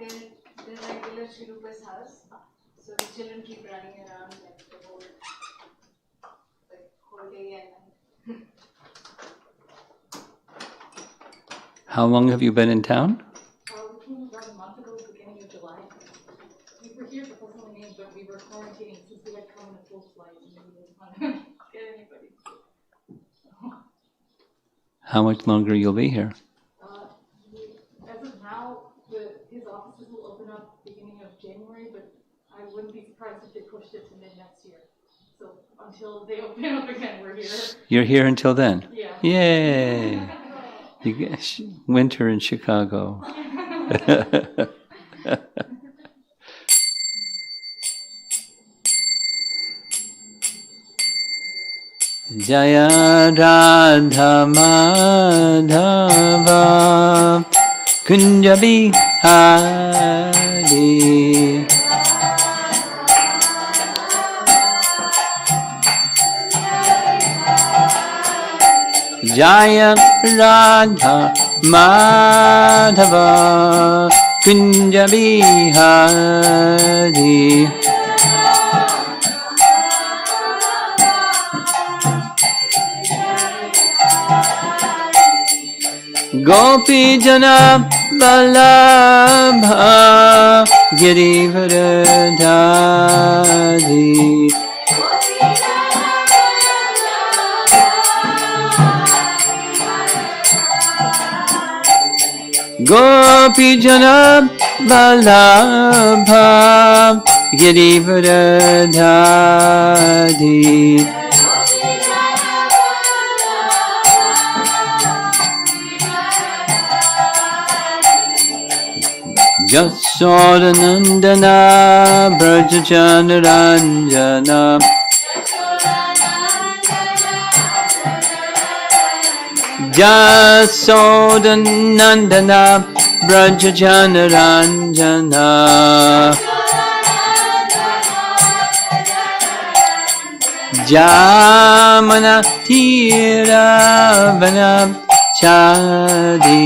their regular Shirupa's house. So the children keep running around like the whole day and night. How long have you been in town? We came about a month ago, beginning of July. We were here for personal names, but we were quarantining since we had come in a full flight and we didn't want to get anybody. How much longer you'll be here? As of now, his offices will open up beginning of January, but I wouldn't be surprised if they pushed it to mid next year. So until they open up again, we're here. You're here until then? Yeah. Yay! You get winter in Chicago. Jaya Radha Madhava Kunja Bihari Jaya Radha Madhava Kunja Bihari Gopi Jana Vallabha Girivardhari Gopi Jana Vallabha Girivardhari Jasodanandana Brajajanaranjana Jasodanandana Brajajanaranjana Jamana Tiravana Chadi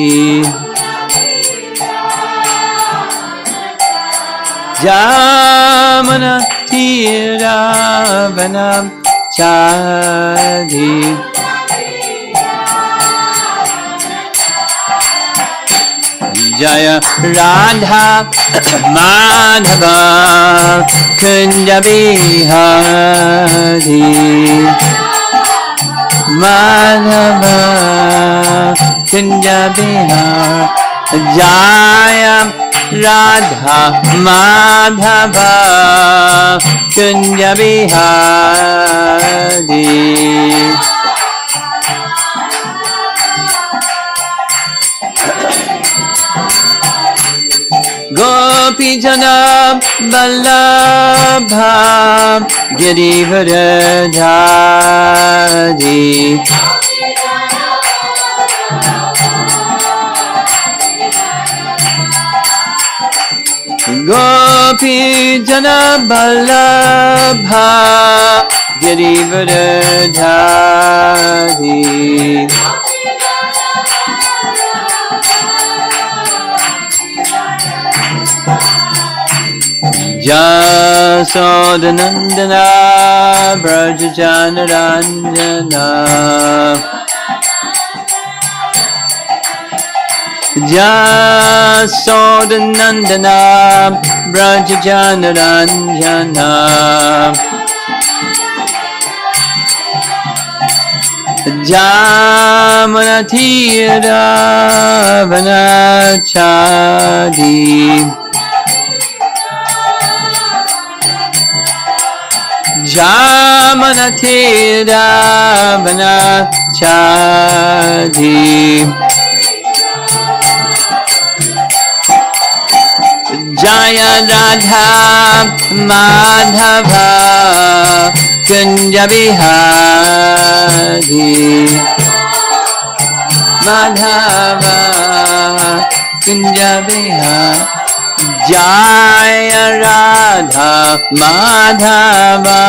Jamana Tiravana Chadi Jaya Radha Madhava Kunja Bihari Madhava Kunja Bihari Jaya Radha Madhava Kunja Bihari Gopi Jana Vallabha Girivardhari Gopi Jana Vallabha Girivardhari Jasodanandana Brajajanaranjana Jasodanandana Brajajanaranjana Jamana Tiravana Chadi Jamana Tiravana Chadi Jaya Radha Madhava Kunja Bihari Madhava Kunja Bihari Jaya Radha Madhava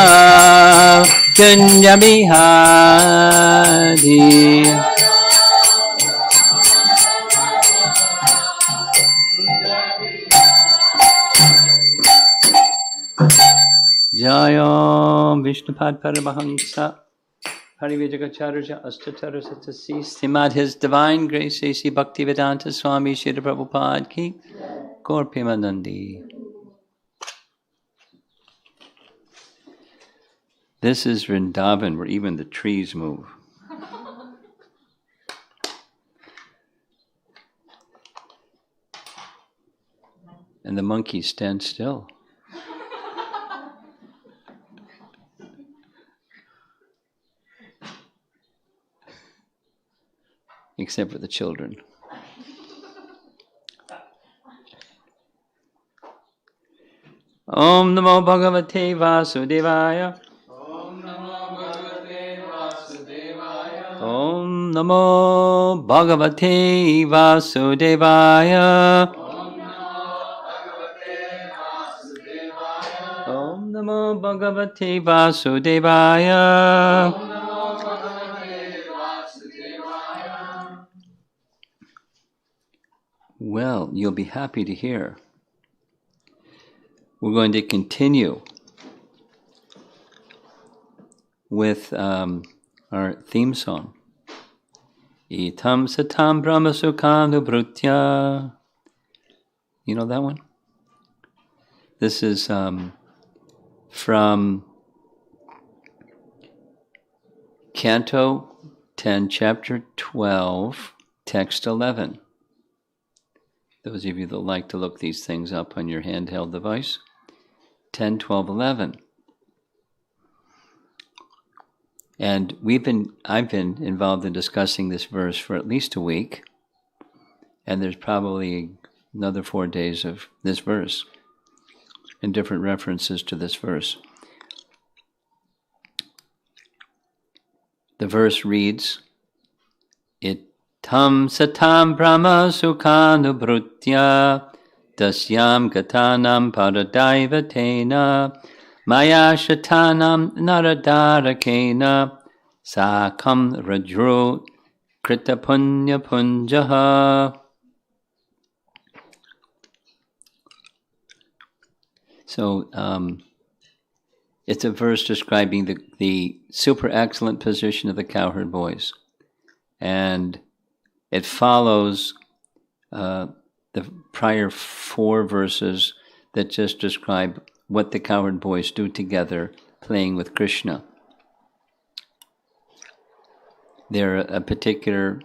Kunja Bihari Jayam Vishnupad Paramahamsa Parivijagacharya Astatara Satasi Srimad His Divine Grace A.C. Bhaktivedanta Swami Srila Prabhupada Ki Gaur Premanandi. This is Vrindavan, where even the trees move. And the monkeys stand still. Except for the children. Om Namo Bhagavate Vasudevaya. Om Namo Bhagavate Vasudevaya. Om Namo Bhagavate Vasudevaya. Om Namo Bhagavate Vasudevaya. Om Namo Bhagavate Vasudevaya. Well, you'll be happy to hear. We're going to continue with our theme song. Itam satam brahma sukhandu brutya. You know that one? This is from Canto 10, Chapter 12, Text 11. Those of you that like to look these things up on your handheld device. 10, 12, 11. And I've been involved in discussing this verse for at least a week, and there's probably another 4 days of this verse and different references to this verse. The verse reads, Itam satam brahma sukhanubrutya dasyam gatanam paradaivatena maya shatanam naradarakena sakam rajro krita punya punjaha. So it's a verse describing the super excellent position of the cowherd boys. And it follows the prior 4 verses that just describe what the cowherd boys do together playing with Krishna. They're a particular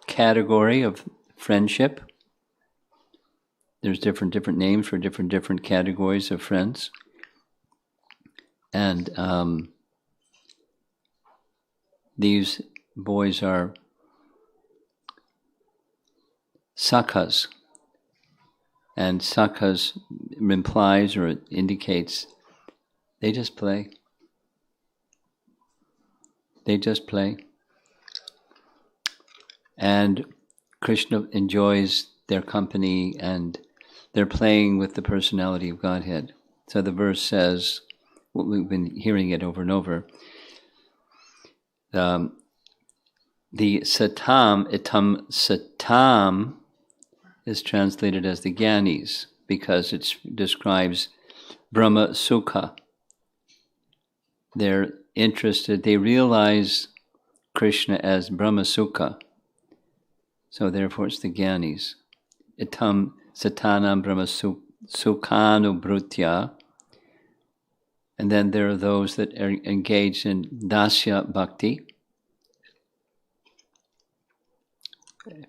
category of friendship. There's different names for different categories of friends. And these boys are sakhas. And sakhas implies or it indicates they just play. They just play. And Krishna enjoys their company and they're playing with the personality of Godhead. So the verse says, well, we've been hearing it over and over, the satam, itam satam, is translated as the Gyanis because it describes Brahma Sukha. They're interested, they realize Krishna as Brahma Sukha. So therefore it's the Gyanis. Itam satanam Brahma Sukhanu Brutya. And then there are those that are engaged in Dasya Bhakti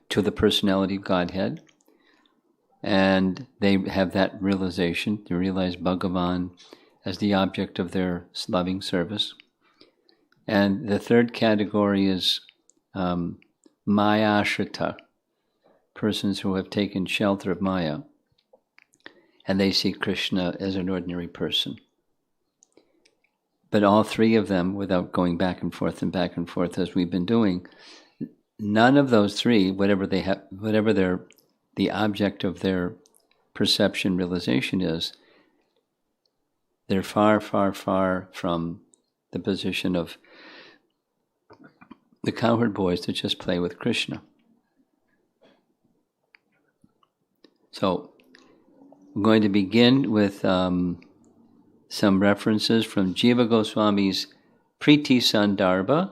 to the personality of Godhead. And they have that realization, they realize Bhagavan as the object of their loving service. And the third category is Mayashrita, persons who have taken shelter of Maya, and they see Krishna as an ordinary person. But all 3 of them, without going back and forth as we've been doing, none of those 3, whatever the object of their perception realization is, they're far, far, far from the position of the cowherd boys that just play with Krishna. So I'm going to begin with some references from Jiva Goswami's Priti Sandarbha.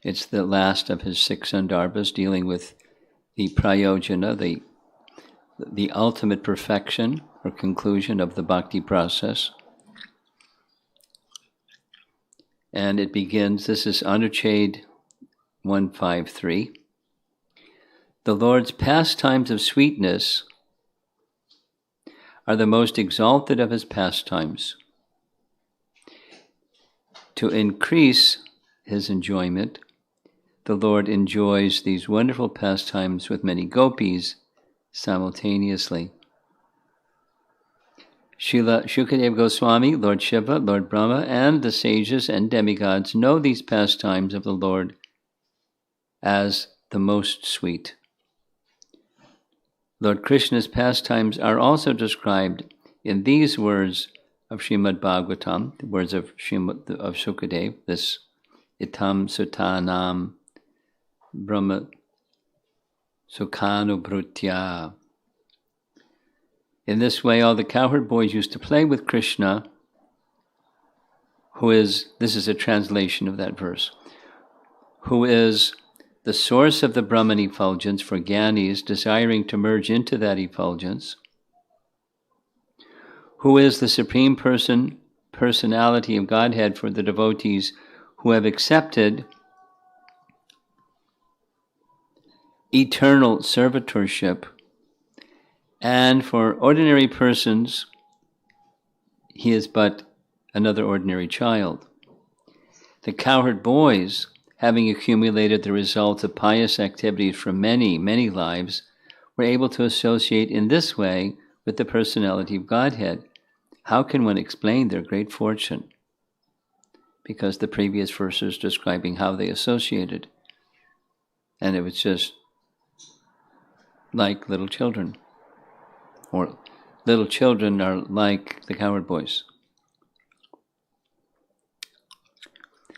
It's the last of his 6 Sandarbhas dealing with the prayojana, the ultimate perfection or conclusion of the bhakti process. And it begins, this is Anuchhed 153. The Lord's pastimes of sweetness are the most exalted of his pastimes. To increase his enjoyment, the Lord enjoys these wonderful pastimes with many gopis simultaneously. Srila Shukadeva Goswami, Lord Shiva, Lord Brahma, and the sages and demigods know these pastimes of the Lord as the most sweet. Lord Krishna's pastimes are also described in these words of Srimad Bhagavatam, the words of Shukadeva, this Itam Sutanam Brahma Sukhanubrutya. In this way, all the cowherd boys used to play with Krishna, who is, this is a translation of that verse, who is the source of the Brahman effulgence for Gyanis desiring to merge into that effulgence, who is the Supreme Personality of Godhead for the devotees who have accepted eternal servitorship, and for ordinary persons, he is but another ordinary child. The cowherd boys, having accumulated the results of pious activities from many, many lives, were able to associate in this way with the personality of Godhead. How can one explain their great fortune? Because the previous verse is describing how they associated. And it was just like little children. Or little children are like the cowherd boys.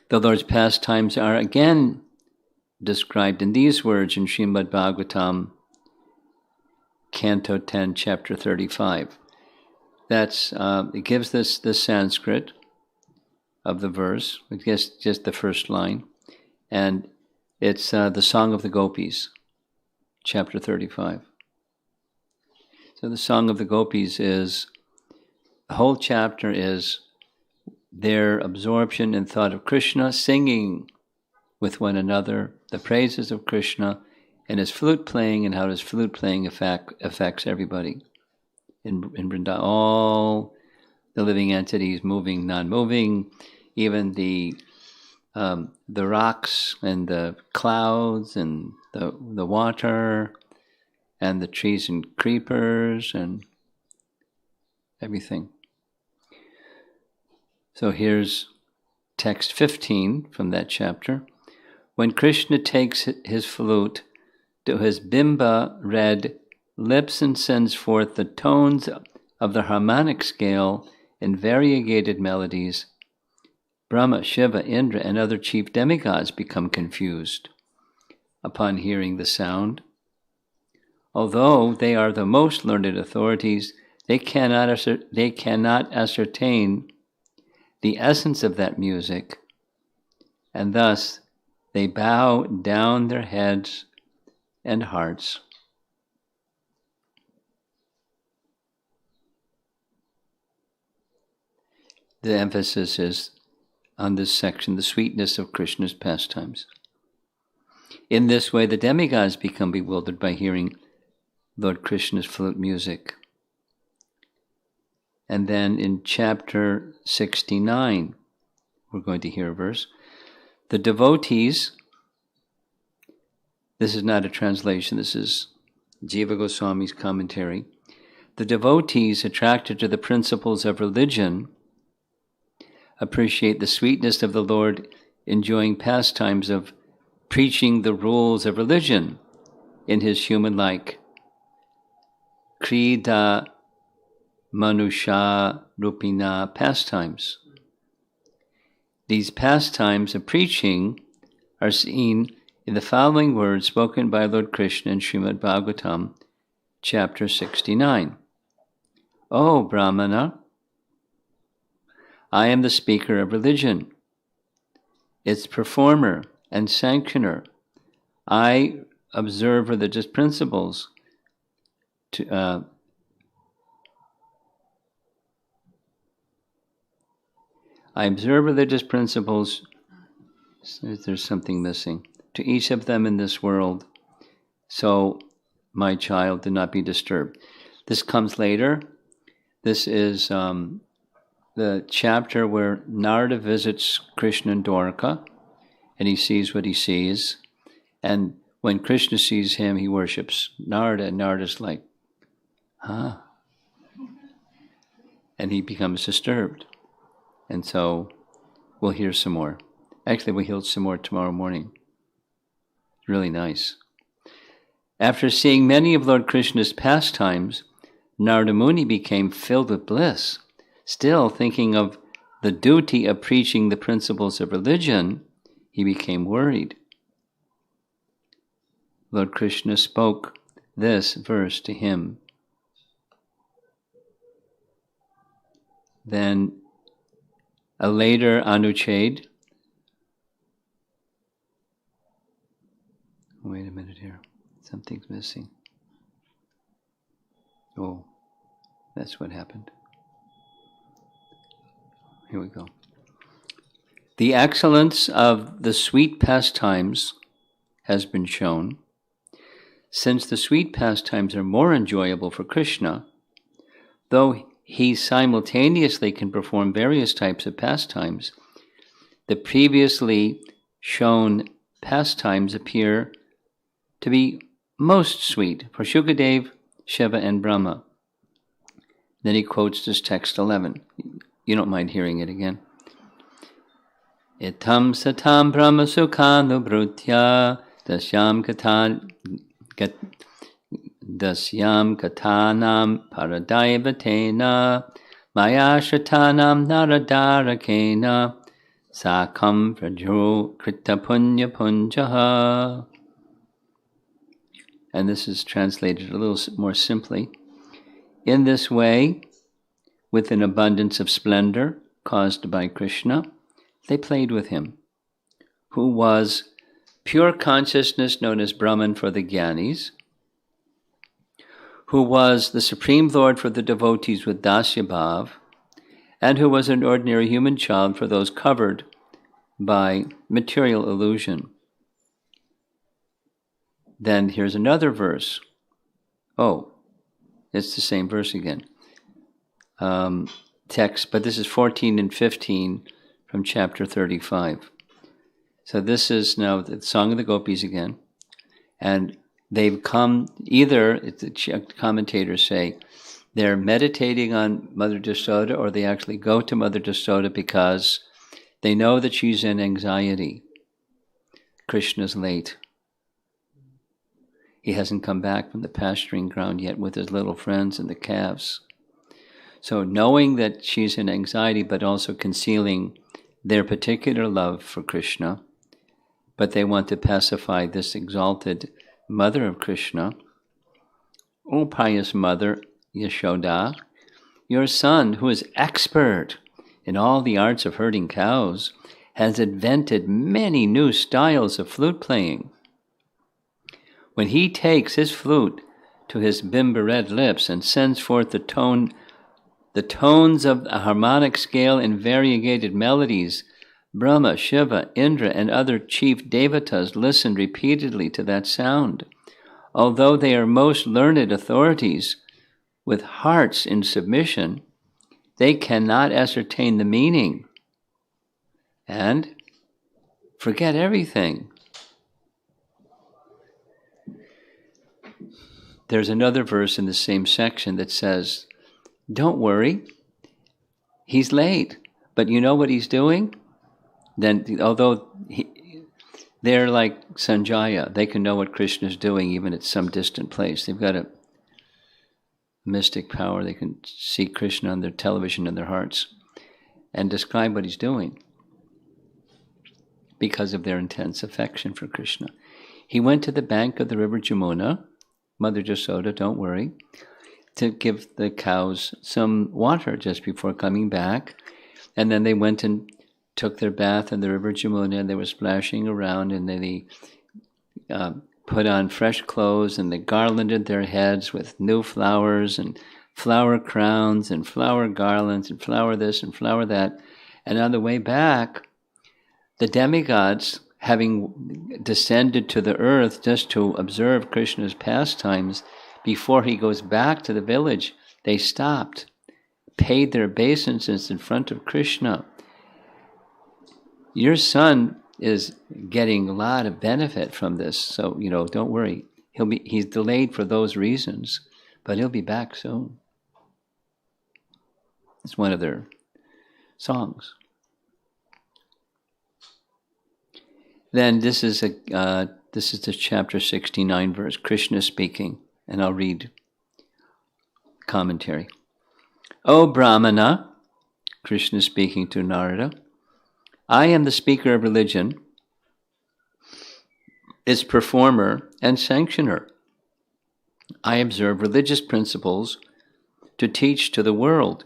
The Lord's pastimes are again described in these words in Srimad Bhagavatam, Canto 10, Chapter 35. That's it gives this the Sanskrit of the verse. It gives just the first line, and it's the Song of the Gopis, Chapter 35. So the Song of the Gopis is, the whole chapter is their absorption and thought of Krishna, singing with one another the praises of Krishna, and his flute playing, and how his flute playing affects everybody in Vrindavan. All the living entities, moving, non-moving, even the rocks and the clouds and the water and the trees and creepers and everything. So here's text 15 from that chapter. When Krishna takes his flute to his bimba red lips and sends forth the tones of the harmonic scale in variegated melodies, Brahma, Shiva, Indra, and other chief demigods become confused upon hearing the sound. Although they are the most learned authorities, they cannot ascertain the essence of that music, and thus they bow down their heads and hearts. The emphasis is on this section, the sweetness of Krishna's pastimes. In this way, the demigods become bewildered by hearing Lord Krishna's flute music. And then in chapter 69, we're going to hear a verse. The devotees, this is not a translation, this is Jiva Goswami's commentary. The devotees, attracted to the principles of religion, appreciate the sweetness of the Lord, enjoying pastimes of preaching the rules of religion in his human-like Krida Manusha Rupina pastimes. These pastimes of preaching are seen in the following words spoken by Lord Krishna in Srimad Bhagavatam, chapter 69. O Brahmana, I am the speaker of religion, its performer and sanctioner. I observe religious principles I observe religious principles. There's something missing. To each of them in this world. So, my child, do not be disturbed. This comes later. This is the chapter where Narada visits Krishna and Dwarka, and he sees what he sees. And when Krishna sees him, he worships Narada, and Narada's like, huh? And he becomes disturbed. And so we'll hear some more. Actually, we'll hear some more tomorrow morning. Really nice. After seeing many of Lord Krishna's pastimes, Narada Muni became filled with bliss. Still thinking of the duty of preaching the principles of religion, he became worried. Lord Krishna spoke this verse to him. Then a later Anuchad. Wait a minute here. Something's missing. Oh, that's what happened. Here we go. The excellence of the sweet pastimes has been shown. Since the sweet pastimes are more enjoyable for Krishna, though he simultaneously can perform various types of pastimes, the previously shown pastimes appear to be most sweet for Shukadev, Shiva, and Brahma. Then he quotes this text 11. You don't mind hearing it again? Itam satam brahma sukhanu brutya dasyam katanam paradaivatena maya shatanam naradarakena sakam prajro krita punya punjaha. And this is translated a little more simply. In this way, with an abundance of splendor caused by Krishna, they played with him, who was pure consciousness known as Brahman for the Gyanis, who was the Supreme Lord for the devotees with Dasya Bhav, and who was an ordinary human child for those covered by material illusion. Then here's another verse. Oh, it's the same verse again. Text, but this is 14 and 15 from chapter 35. So this is now the Song of the Gopis again. And they've come, either, the commentators say, they're meditating on Mother Yasoda, or they actually go to Mother Yasoda because they know that she's in anxiety. Krishna's late. He hasn't come back from the pasturing ground yet with his little friends and the calves. So knowing that she's in anxiety, but also concealing their particular love for Krishna, but they want to pacify this exalted mother of Krishna. O pious mother Yashoda, your son, who is expert in all the arts of herding cows, has invented many new styles of flute playing. When he takes his flute to his bimba-red lips and sends forth the tones of a harmonic scale in variegated melodies, Brahma, Shiva, Indra, and other chief devatas listen repeatedly to that sound. Although they are most learned authorities with hearts in submission, they cannot ascertain the meaning and forget everything. There's another verse in the same section that says, don't worry, he's late, but you know what he's doing? Then, although they're like Sanjaya, they can know what Krishna is doing even at some distant place. They've got a mystic power. They can see Krishna on their television in their hearts and describe what he's doing because of their intense affection for Krishna. He went to the bank of the river Jamuna, Mother Yasoda, don't worry, to give the cows some water just before coming back. And then they went and took their bath in the river Jamuna, and they were splashing around, and they put on fresh clothes, and they garlanded their heads with new flowers and flower crowns and flower garlands and flower this and flower that. And on the way back, the demigods, having descended to the earth just to observe Krishna's pastimes, before he goes back to the village, they stopped, paid their obeisances in front of Krishna. Your son is getting a lot of benefit from this, so don't worry. He's delayed for those reasons, but he'll be back soon. It's one of their songs. Then this is the chapter 69 verse, Krishna speaking, and I'll read commentary. O Brahmana, Krishna speaking to Narada, I am the speaker of religion, its performer and sanctioner. I observe religious principles to teach to the world.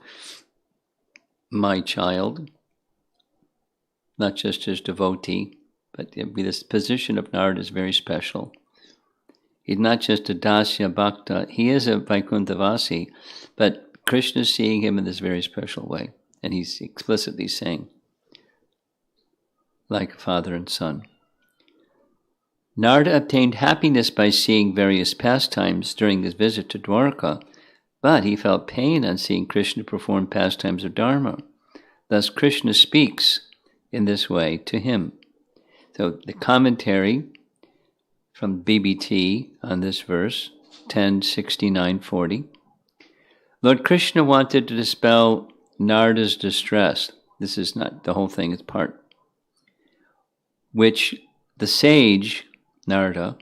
My child, not just his devotee, but this position of Narada is very special. He's not just a Dasya Bhakta, he is a Vaikunthavasi, but Krishna is seeing him in this very special way, and he's explicitly saying, like father and son. Narada obtained happiness by seeing various pastimes during his visit to Dwarka, but he felt pain on seeing Krishna perform pastimes of Dharma. Thus Krishna speaks in this way to him. So the commentary from BBT on this verse, 106940. Lord Krishna wanted to dispel Narada's distress. This is not the whole thing, it's part. Which the sage, Narada,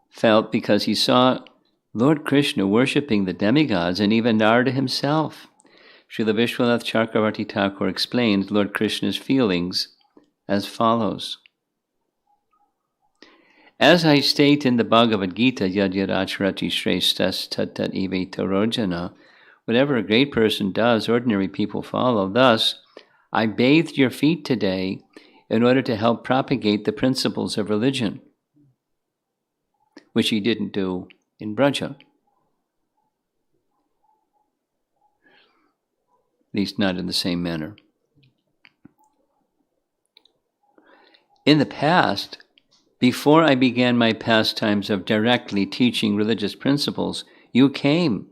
felt because he saw Lord Krishna worshipping the demigods and even Narada himself. Srila Vishwanath Chakravarti Thakur explains Lord Krishna's feelings as follows. As I state in the Bhagavad Gita, Yad Yad Acharati Shreshtas Tat Tat Eve Tarojana, whatever a great person does, ordinary people follow. Thus, I bathed your feet today in order to help propagate the principles of religion, which he didn't do in Braja. At least not in the same manner. In the past, before I began my pastimes of directly teaching religious principles, you came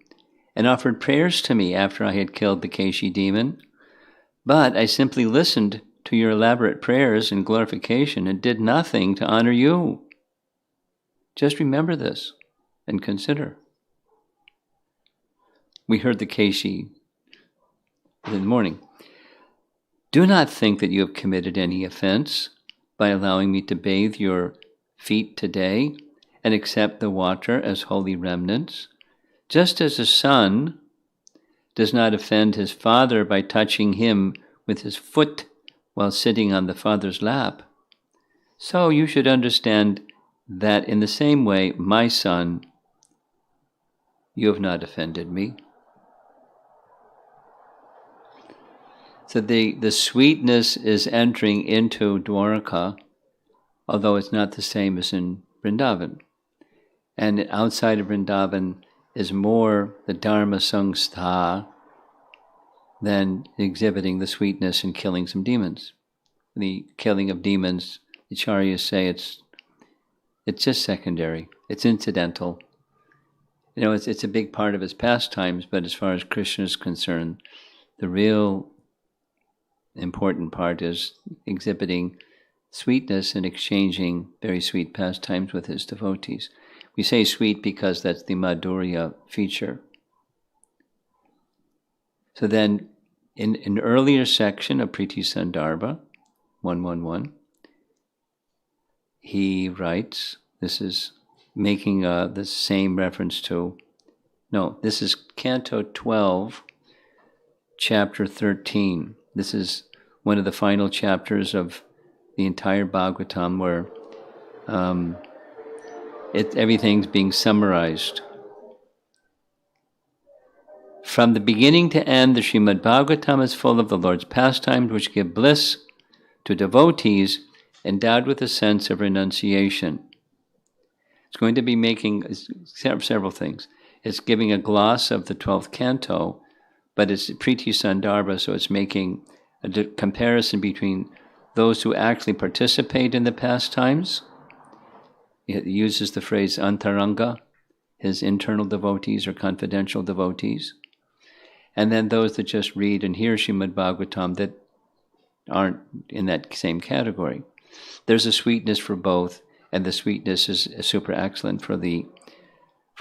and offered prayers to me after I had killed the Keshi demon. But I simply listened to your elaborate prayers and glorification and did nothing to honor you. Just remember this and consider. We heard the Keshi in the morning. Do not think that you have committed any offense by allowing me to bathe your feet today and accept the water as holy remnants. Just as a son does not offend his father by touching him with his foot while sitting on the father's lap, so you should understand that in the same way, my son, you have not offended me. So the sweetness is entering into Dwarka, although it's not the same as in Vrindavan. And outside of Vrindavan is more the Dharma Sangstha than exhibiting the sweetness and killing some demons. The killing of demons, the Acharyas say it's just secondary. It's incidental. It's a big part of his pastimes, but as far as Krishna is concerned, the real important part is exhibiting sweetness and exchanging very sweet pastimes with his devotees. We say sweet because that's the Madhurya feature. So then, in an earlier section of Priti Sandarbha, 111, he writes, this is making the same reference to, this is Canto 12, Chapter 13. This is one of the final chapters of the entire Bhagavatam where everything's being summarized. From the beginning to end, the Srimad Bhagavatam is full of the Lord's pastimes, which give bliss to devotees endowed with a sense of renunciation. It's going to be making several things. It's giving a gloss of the 12th canto, but it's Priti Sandarbha, so it's making a comparison between those who actually participate in the pastimes. It uses the phrase antaranga, his internal devotees or confidential devotees, and then those that just read and hear Srimad Bhagavatam that aren't in that same category. There's a sweetness for both, and the sweetness is super excellent for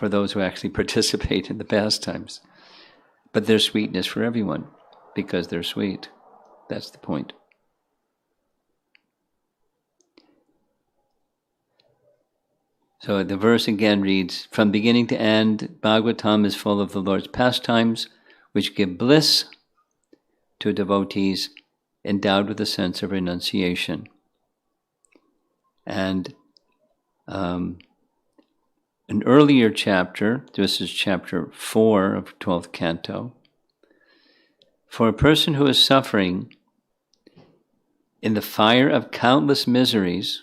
those who actually participate in the pastimes. But there's sweetness for everyone because they're sweet. That's the point. So the verse again reads, from beginning to end, Bhagavatam is full of the Lord's pastimes, which give bliss to devotees endowed with a sense of renunciation. And an earlier chapter, this is chapter 4 of 12th canto, for a person who is suffering in the fire of countless miseries,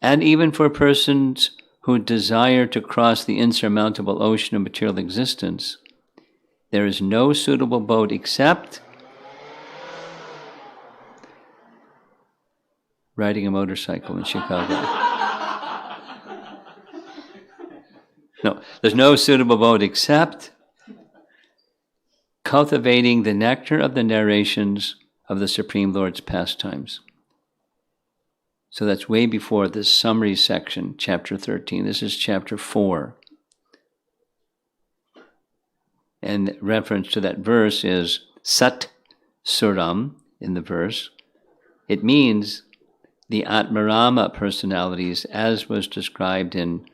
and even for persons who desire to cross the insurmountable ocean of material existence, there is no suitable boat except riding a motorcycle in Chicago. No, there's no suitable boat except cultivating the nectar of the narrations of the Supreme Lord's pastimes. So that's way before this summary section, chapter 13. This is chapter 4. And reference to that verse is Sat Suram in the verse. It means the Atmarama personalities as was described in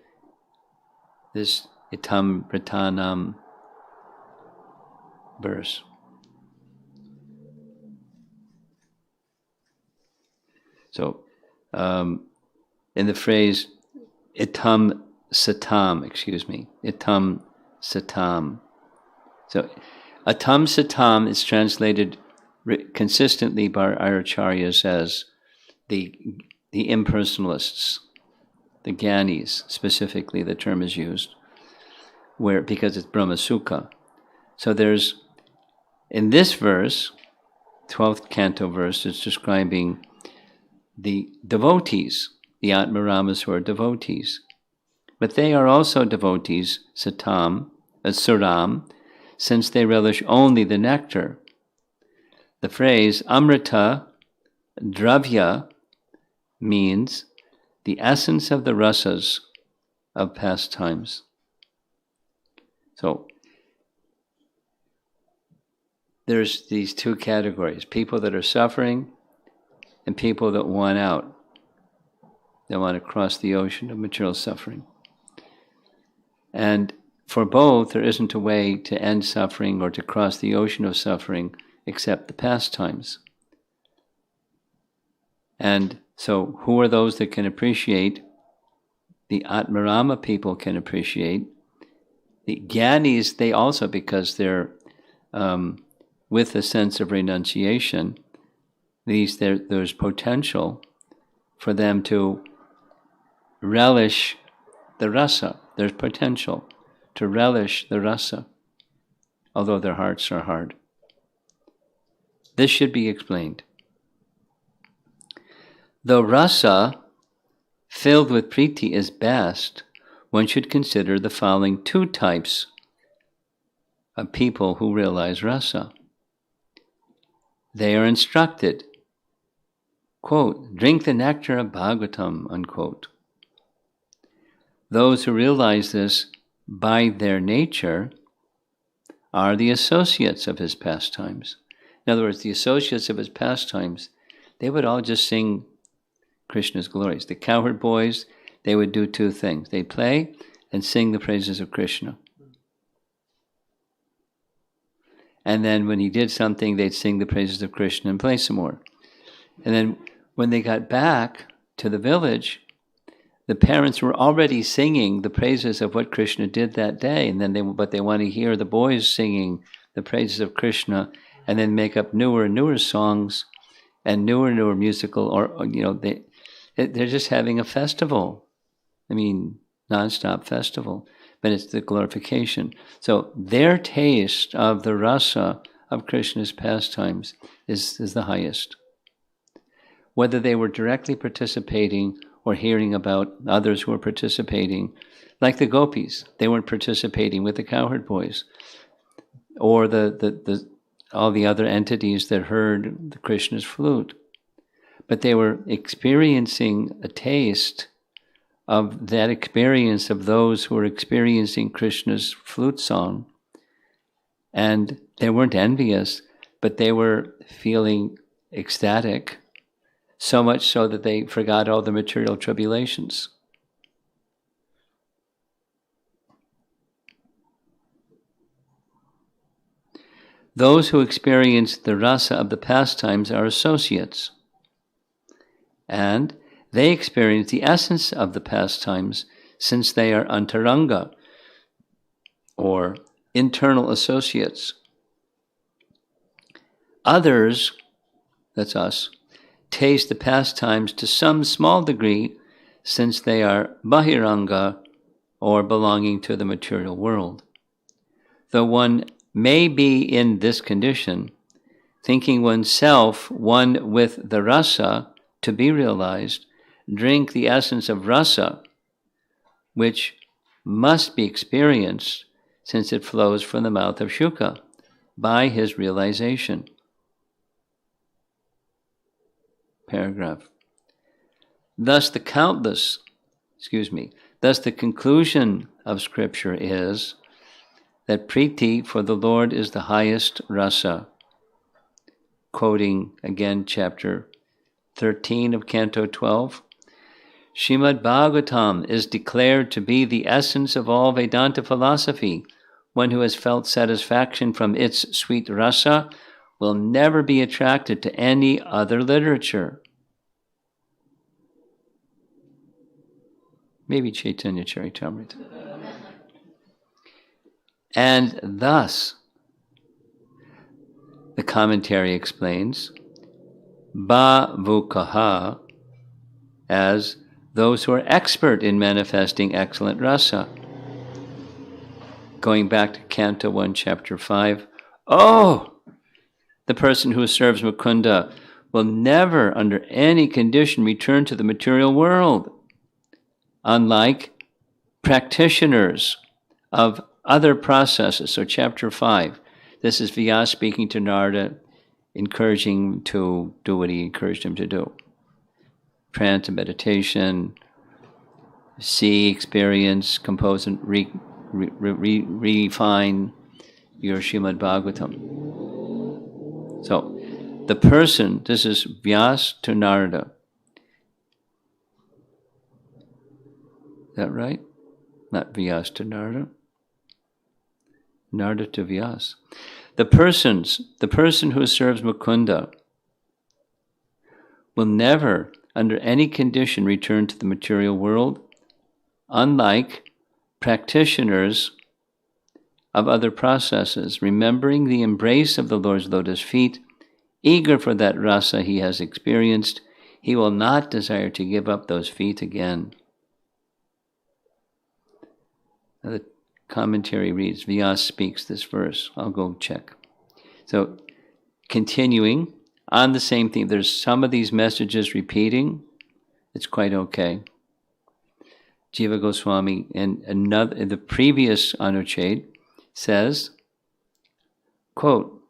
this Itam Ritanam verse. So, in the phrase Itam Satam, Itam Satam. So, Atam Satam is translated consistently by our acharyas as the impersonalists, the Gyanis, specifically the term is used, because it's Brahma Sukha. So there's, in this verse, 12th canto verse, it's describing the devotees, the Atmaramas who are devotees. But they are also devotees, Satam, Suram, since they relish only the nectar. The phrase Amrita Dravya means the essence of the rasas of pastimes. So there's these two categories, people that are suffering and people that want out. They want to cross the ocean of material suffering. And for both, there isn't a way to end suffering or to cross the ocean of suffering except the pastimes. And so who are those that can appreciate? The Atmarama people can appreciate. The Gyanis, they also, because they're with a sense of renunciation, there's potential for them to relish the rasa. There's potential to relish the rasa, although their hearts are hard. This should be explained. Though rasa filled with priti is best, one should consider the following two types of people who realize rasa. They are instructed, quote, drink the nectar of Bhagavatam, unquote. Those who realize this by their nature are the associates of his pastimes. In other words, the associates of his pastimes, they would all just sing Krishna's glories. The cowherd boys, they would do two things. They'd play and sing the praises of Krishna. And then when he did something, they'd sing the praises of Krishna and play some more. And then when they got back to the village, the parents were already singing the praises of what Krishna did that day, and then they want to hear the boys singing the praises of Krishna, and then make up newer and newer songs and newer musical, or they're just having a festival. I mean, nonstop festival, but it's the glorification. So their taste of the rasa of Krishna's pastimes is the highest. Whether they were directly participating or hearing about others who were participating, like the gopis, they weren't participating with the cowherd boys, or all the other entities that heard the Krishna's flute, but they were experiencing a taste of that experience of those who were experiencing Krishna's flute song, and they weren't envious, but they were feeling ecstatic, so much so that they forgot all the material tribulations. Those who experience the rasa of the pastimes are associates, and they experience the essence of the pastimes since they are antaranga, or internal associates. Others, that's us, taste the pastimes to some small degree since they are bahiranga, or belonging to the material world. Though one may be in this condition, thinking oneself one with the rasa to be realized, drink the essence of rasa, which must be experienced since it flows from the mouth of Shuka by his realization. Paragraph. Thus the conclusion of Scripture is that priti for the Lord is the highest rasa. Quoting again chapter 13 of Canto 12, Srimad Bhagavatam is declared to be the essence of all Vedanta philosophy. One who has felt satisfaction from its sweet rasa will never be attracted to any other literature. Maybe Chaitanya Charitamrita. And thus, the commentary explains, Bhavukaha, as those who are expert in manifesting excellent rasa. Going back to Canto 1, Chapter 5, the person who serves Mukunda will never, under any condition, return to the material world, unlike practitioners of other processes. So Chapter 5, this is Vyasa speaking to Narada, encouraging him to do what he encouraged him to do. Trance and meditation, see, experience, compose, and refine your Srimad Bhagavatam. So, the person, this is Vyasa to Narada. Is that right? Not Vyasa to Narada. Narada to Vyasa. The person who serves Mukunda will never, under any condition, return to the material world, unlike practitioners of other processes, remembering the embrace of the Lord's lotus feet, eager for that rasa he has experienced, he will not desire to give up those feet again. Now the commentary reads, Vyasa speaks this verse. I'll go check. So, continuing on the same theme, there's some of these messages repeating. It's quite okay. Jiva Goswami in the previous Anuchad says, quote,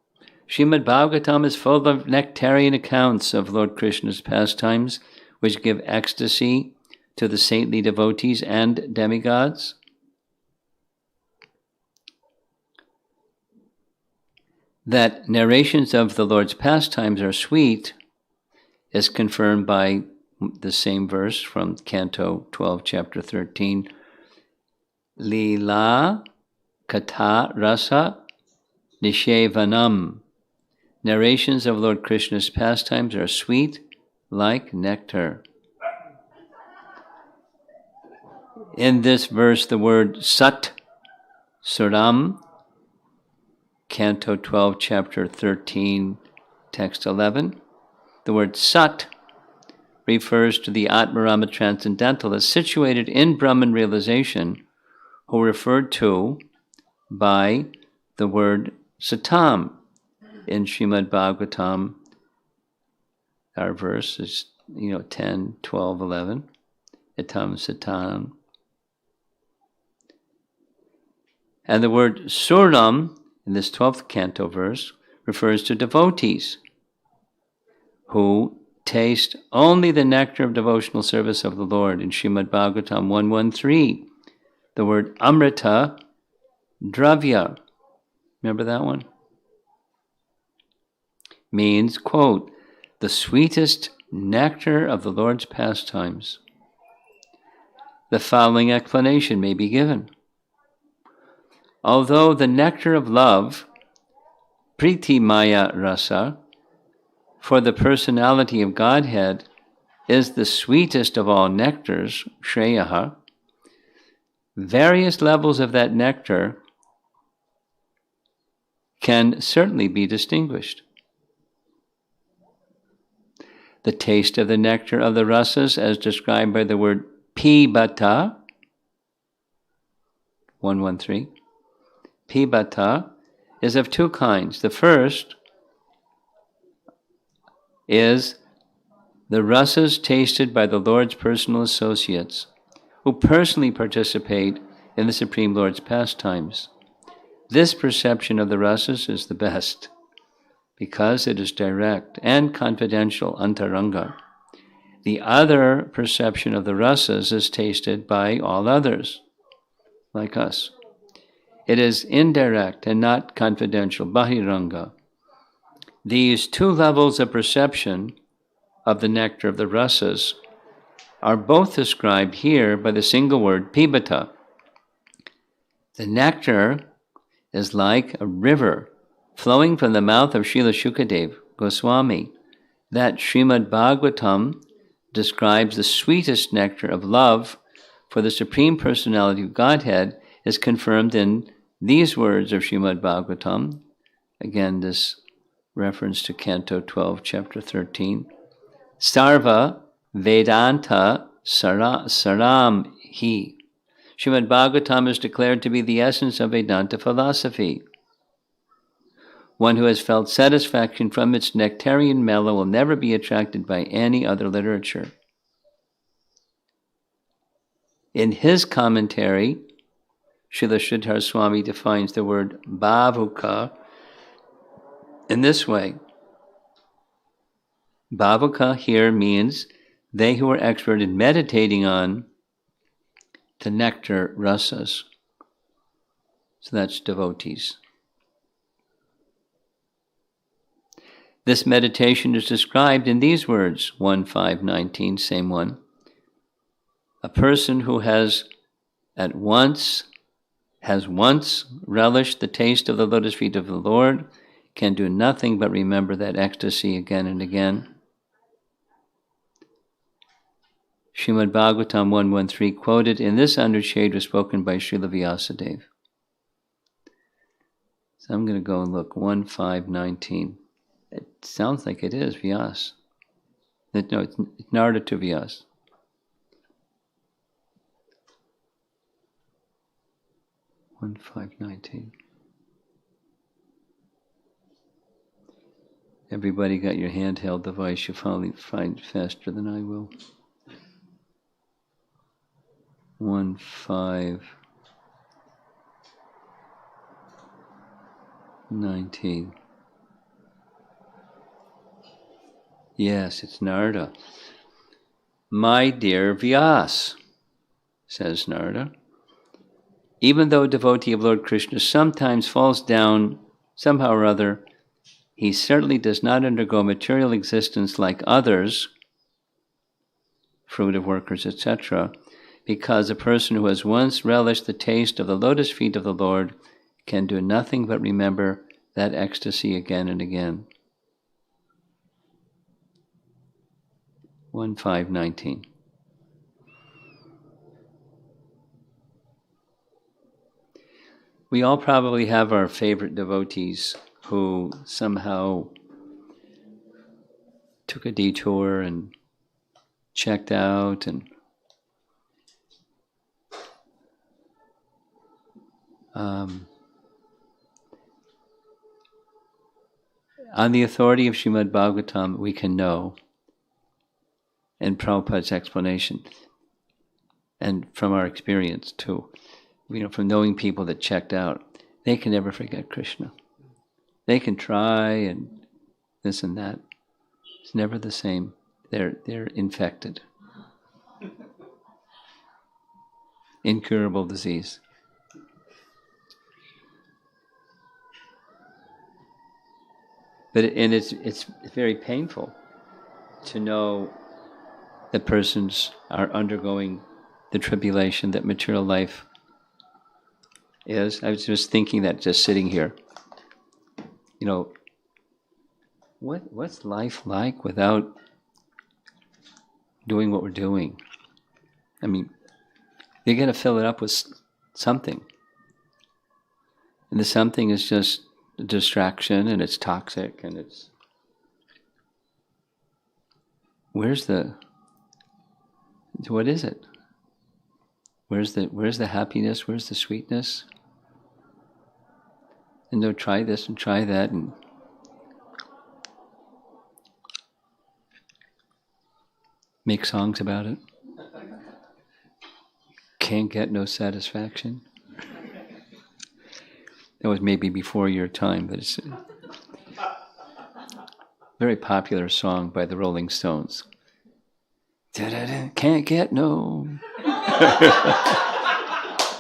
Srimad Bhagavatam is full of nectarian accounts of Lord Krishna's pastimes, which give ecstasy to the saintly devotees and demigods. That narrations of the Lord's pastimes are sweet is confirmed by the same verse from Canto 12, Chapter 13. Lila Katha Rasa Nishevanam. Narrations of Lord Krishna's pastimes are sweet like nectar. In this verse, the word Sat, Suram, Canto 12, Chapter 13, Text 11, the word Sat refers to the Atmarama Transcendentalist situated in Brahman realization, who are referred to by the word Satam in Srimad Bhagavatam. Our verse is, 10, 12, 11. Itam Satam. And the word Suram, in this 12th canto verse, refers to devotees who taste only the nectar of devotional service of the Lord. In Srimad Bhagavatam 113, the word Amrita Dravya, remember that one? Means, quote, the sweetest nectar of the Lord's pastimes. The following explanation may be given. Although the nectar of love, Priti Maya Rasa, for the personality of Godhead, is the sweetest of all nectars, Shreyaha, various levels of that nectar can certainly be distinguished. The taste of the nectar of the rasas, as described by the word pibata, 113, pibata, is of two kinds. The first is the rasas tasted by the Lord's personal associates, who personally participate in the Supreme Lord's pastimes. This perception of the rasas is the best, because it is direct and confidential, antaranga. The other perception of the rasas is tasted by all others, like us. It is indirect and not confidential, bahiranga. These two levels of perception of the nectar of the rasas are both described here by the single word pibata. The nectar is like a river flowing from the mouth of Srila Shukadev Goswami. That Srimad Bhagavatam describes the sweetest nectar of love for the Supreme Personality of Godhead is confirmed in these words of Srimad Bhagavatam. Again, this reference to Canto 12, Chapter 13. Sarva Vedanta Saram Hi. Srimad Bhagavatam is declared to be the essence of Vedanta philosophy. One who has felt satisfaction from its nectarian mellow will never be attracted by any other literature. In his commentary, Srila Sridhar Swami defines the word bhavuka in this way. Bhavuka here means they who are expert in meditating on the nectar rasas. So that's devotees. This meditation is described in these words, 1:5:19, same one. A person who has once relished the taste of the lotus feet of the Lord can do nothing but remember that ecstasy again and again. Srimad Bhagavatam 113 quoted in this undershade was spoken by Srila Vyasadeva. So I'm going to go and look, 1:5:19. It sounds like it is Vyas. No, it's Narada to Vyas. One 5:19. Everybody got your handheld device. You'll probably find faster than I will. 1:5:19. Yes, it's Narada. My dear Vyas, says Narada, even though a devotee of Lord Krishna sometimes falls down somehow or other, he certainly does not undergo material existence like others, fruitive workers, etc., because a person who has once relished the taste of the lotus feet of the Lord can do nothing but remember that ecstasy again and again. 1:5:19. we all probably have our favorite devotees who somehow took a detour and checked out, and on the authority of Srimad Bhagavatam, we can know, and Prabhupada's explanation, and from our experience too, from knowing people that checked out, they can never forget Krishna. They can try and this and that. It's never the same. They're infected. Incurable disease. But it's very painful to know that persons are undergoing the tribulation that material life is. I was just thinking that just sitting here. What's life like without doing what we're doing? I mean, you got to fill it up with something. And the something is just a distraction, and it's toxic, and it's... what is it? Where's the happiness? Where's the sweetness? And they'll try this and try that, and make songs about it. Can't get no satisfaction. That was maybe before your time, but it's a very popular song by the Rolling Stones. Da-da-da, can't get no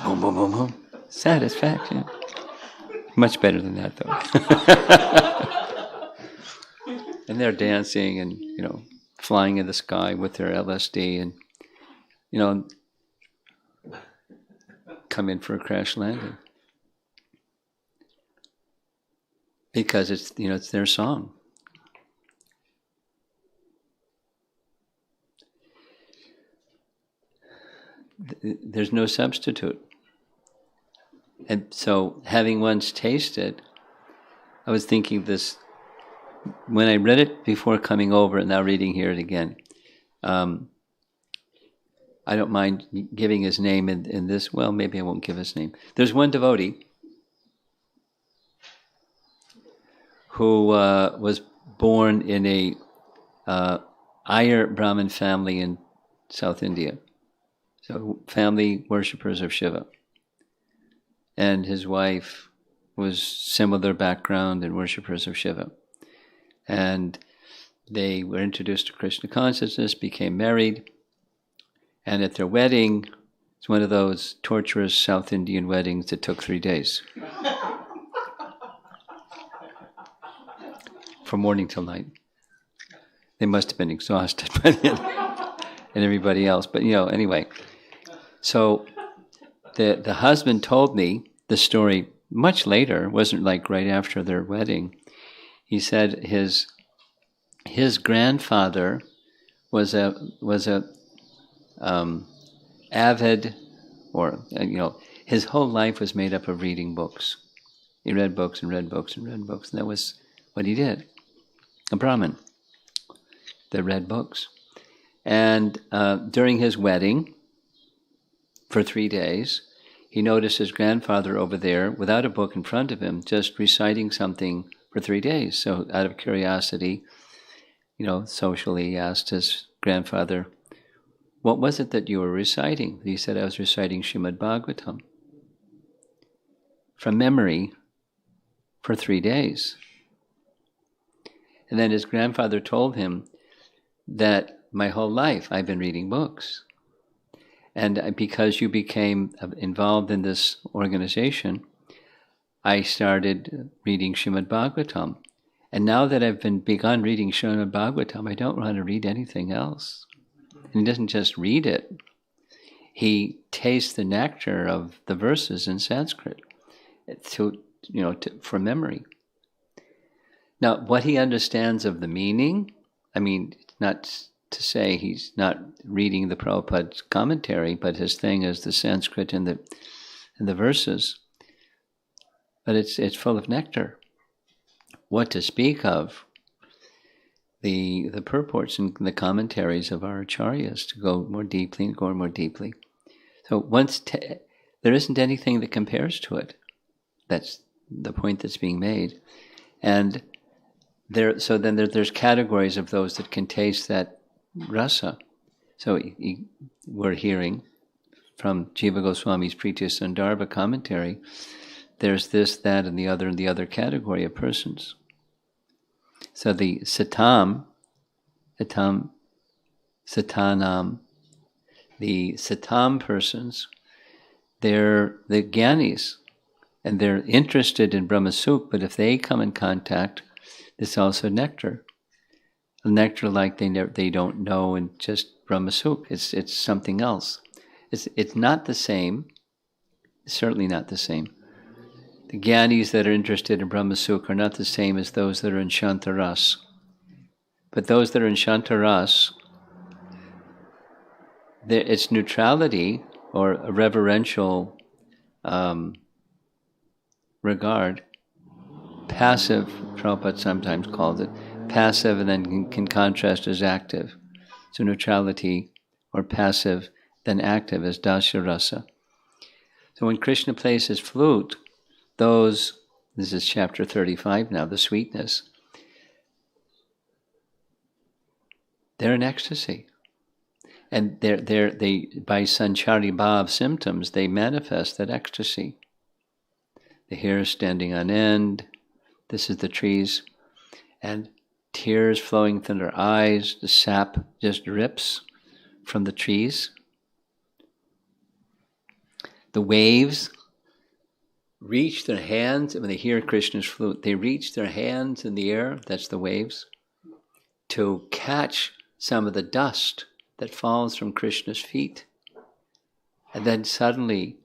boom, boom, boom, boom, satisfaction. Much better than that, though. And they're dancing and, flying in the sky with their LSD and, come in for a crash landing. Because it's, it's their song. There's no substitute. And so, having once tasted, I was thinking this, when I read it before coming over and now reading here it again, I don't mind giving his name in this. Well, maybe I won't give his name. There's one devotee who was born in a Iyer Brahmin family in South India. So family worshippers of Shiva. And his wife was similar background and worshippers of Shiva. And they were introduced to Krishna consciousness, became married, and at their wedding, it's one of those torturous South Indian weddings that took 3 days. From morning till night. They must have been exhausted by the end, and everybody else. But anyway. So the husband told me the story much later, wasn't like right after their wedding. He said his grandfather was a avid, or his whole life was made up of reading books. He read books and read books and read books, and that was what he did. A Brahmin that read books. And during his wedding, for 3 days, he noticed his grandfather over there without a book in front of him, just reciting something for 3 days. So out of curiosity, socially, he asked his grandfather, "What was it that you were reciting?" He said, "I was reciting Srimad Bhagavatam." From memory for 3 days. And then his grandfather told him that my whole life I've been reading books. And because you became involved in this organization, I started reading Srimad Bhagavatam. And now that I've begun reading Srimad Bhagavatam, I don't want to read anything else. And he doesn't just read it. He tastes the nectar of the verses in Sanskrit for memory. Now, what he understands of the meaning, not to say he's not reading the Prabhupada's commentary, but his thing is the Sanskrit and the verses. but it's full of nectar. What to speak of the purports and the commentaries of our acharyas to go more deeply and go more deeply. So there isn't anything that compares to it. That's the point that's being made. And there's categories of those that can taste that rasa. So we're hearing from Jiva Goswami's Pritya Sandarbha commentary, there's this, that, and the other category of persons. So the satanam, the satam persons, they're the gyanis, and they're interested in Brahmasuk, but if they come in contact, it's also nectar. A nectar like they don't know, and just Brahmasuk. It's something else. It's not the same. Certainly not the same. The Gyanis that are interested in Brahmasuk are not the same as those that are in Shantaras. But those that are in Shantaras, it's neutrality or a reverential regard. Passive, Prabhupada sometimes calls it, passive, and then can contrast as active. So neutrality or passive, then active as Dasya Rasa. So when Krishna plays his flute, this is chapter 35 now, the sweetness, they're in ecstasy. And they by sanchari bhav symptoms, they manifest that ecstasy. The hair is standing on end, this is the trees, and tears flowing from their eyes, the sap just drips from the trees. The waves reach their hands, when they hear Krishna's flute, they reach their hands in the air, that's the waves, to catch some of the dust that falls from Krishna's feet. And then suddenly,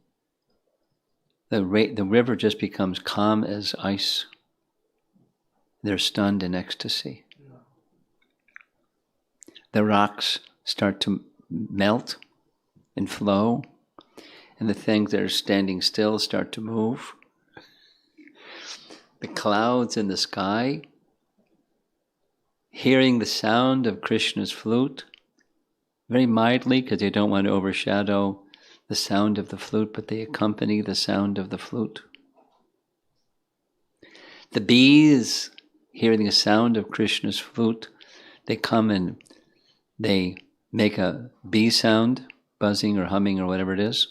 the river just becomes calm as ice. They're stunned in ecstasy. The rocks start to melt and flow, and the things that are standing still start to move. The clouds in the sky, hearing the sound of Krishna's flute, very mildly, because they don't want to overshadow the sound of the flute, but they accompany the sound of the flute. The bees, hearing the sound of Krishna's flute, they come and they make a bee sound, buzzing or humming or whatever it is.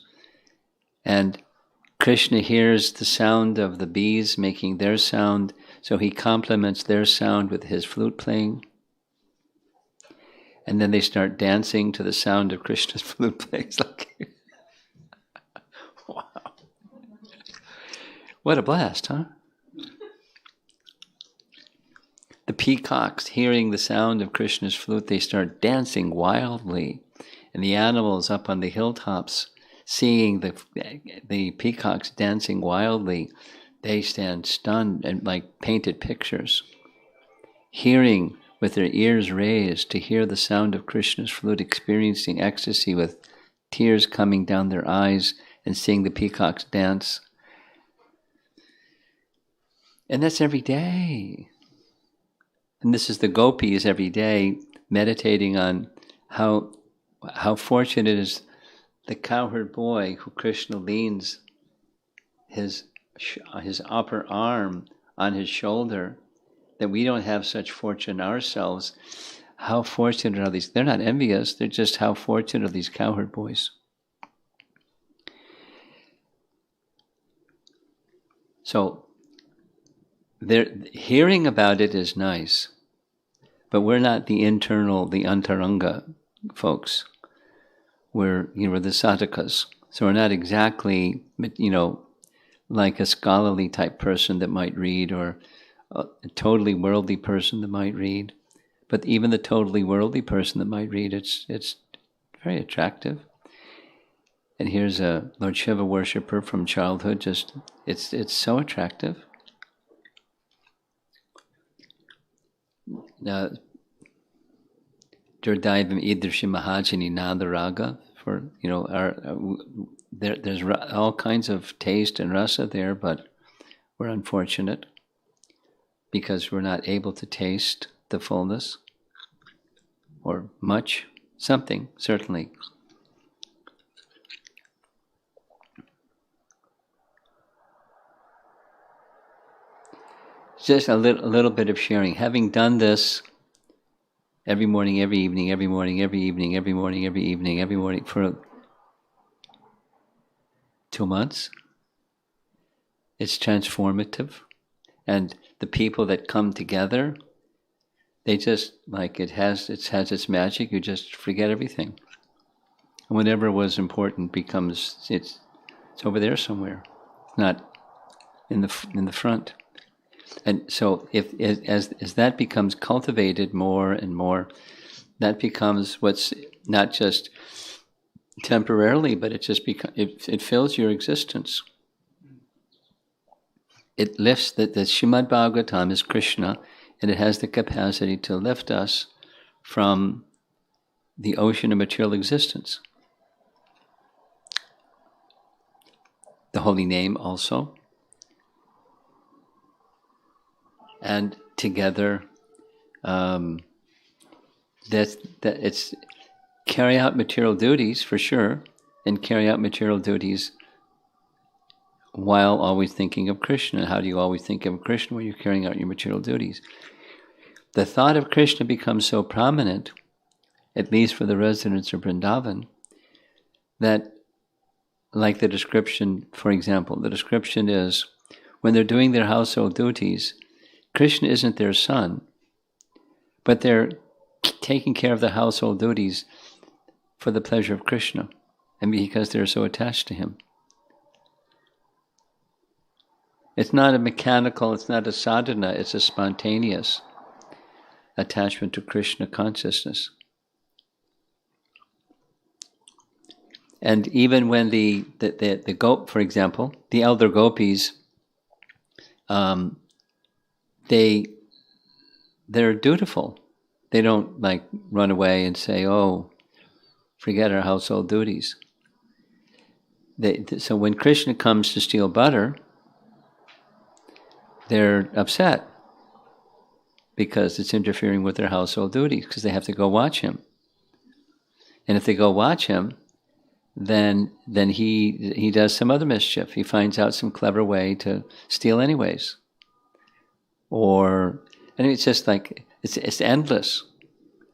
And Krishna hears the sound of the bees making their sound, so he complements their sound with his flute playing. And then they start dancing to the sound of Krishna's flute playing. It's like, wow. What a blast, huh? The peacocks, hearing the sound of Krishna's flute, they start dancing wildly. And the animals up on the hilltops, seeing the peacocks dancing wildly, they stand stunned and like painted pictures. Hearing with their ears raised to hear the sound of Krishna's flute, experiencing ecstasy with tears coming down their eyes and seeing the peacocks dance. And that's every day. And this is the gopis every day meditating on how fortunate is the cowherd boy who Krishna leans his upper arm on his shoulder, that we don't have such fortune ourselves. How fortunate are these? They're not envious, they're just how fortunate are these cowherd boys. So, hearing about it is nice, but we're not the antaranga folks. We're the sadhakas. So we're not exactly, like a scholarly type person that might read, or a totally worldly person that might read. But even the totally worldly person that might read, it's very attractive. And here's a Lord Shiva worshipper from childhood, it's so attractive. Now, Jordaivam Idrishi Mahajani Nandaraga, for there's all kinds of taste and rasa there, but we're unfortunate because we're not able to taste the fullness or much, something, certainly. Just a little bit of sharing. Having done this every morning, every evening, every morning, every evening, every morning, every evening, every morning for 2 months, it's transformative. And the people that come together, they just, like, it has its magic. You just forget everything. And whatever was important becomes, it's over there somewhere. It's not in the front. And so as that becomes cultivated more and more, that becomes what's not just temporarily, but it just it fills your existence. It lifts the Srimad Bhagavatam is Krishna, and it has the capacity to lift us from the ocean of material existence. The holy name also. And together, that it's carry out material duties for sure, and carry out material duties while always thinking of Krishna. How do you always think of Krishna when you're carrying out your material duties? The thought of Krishna becomes so prominent, at least for the residents of Vrindavan, that, like the description, for example, the description is when they're doing their household duties, Krishna isn't their son, but they're taking care of the household duties for the pleasure of Krishna, and because they're so attached to him. It's not a mechanical, it's not a sadhana, it's a spontaneous attachment to Krishna consciousness. And even when the for example, the elder gopis, they're dutiful. They don't like run away and say, "Oh, forget our household duties." So when Krishna comes to steal butter, they're upset because it's interfering with their household duties, because they have to go watch him. And if they go watch him, then he does some other mischief. He finds out some clever way to steal anyways. And it's just like, it's endless.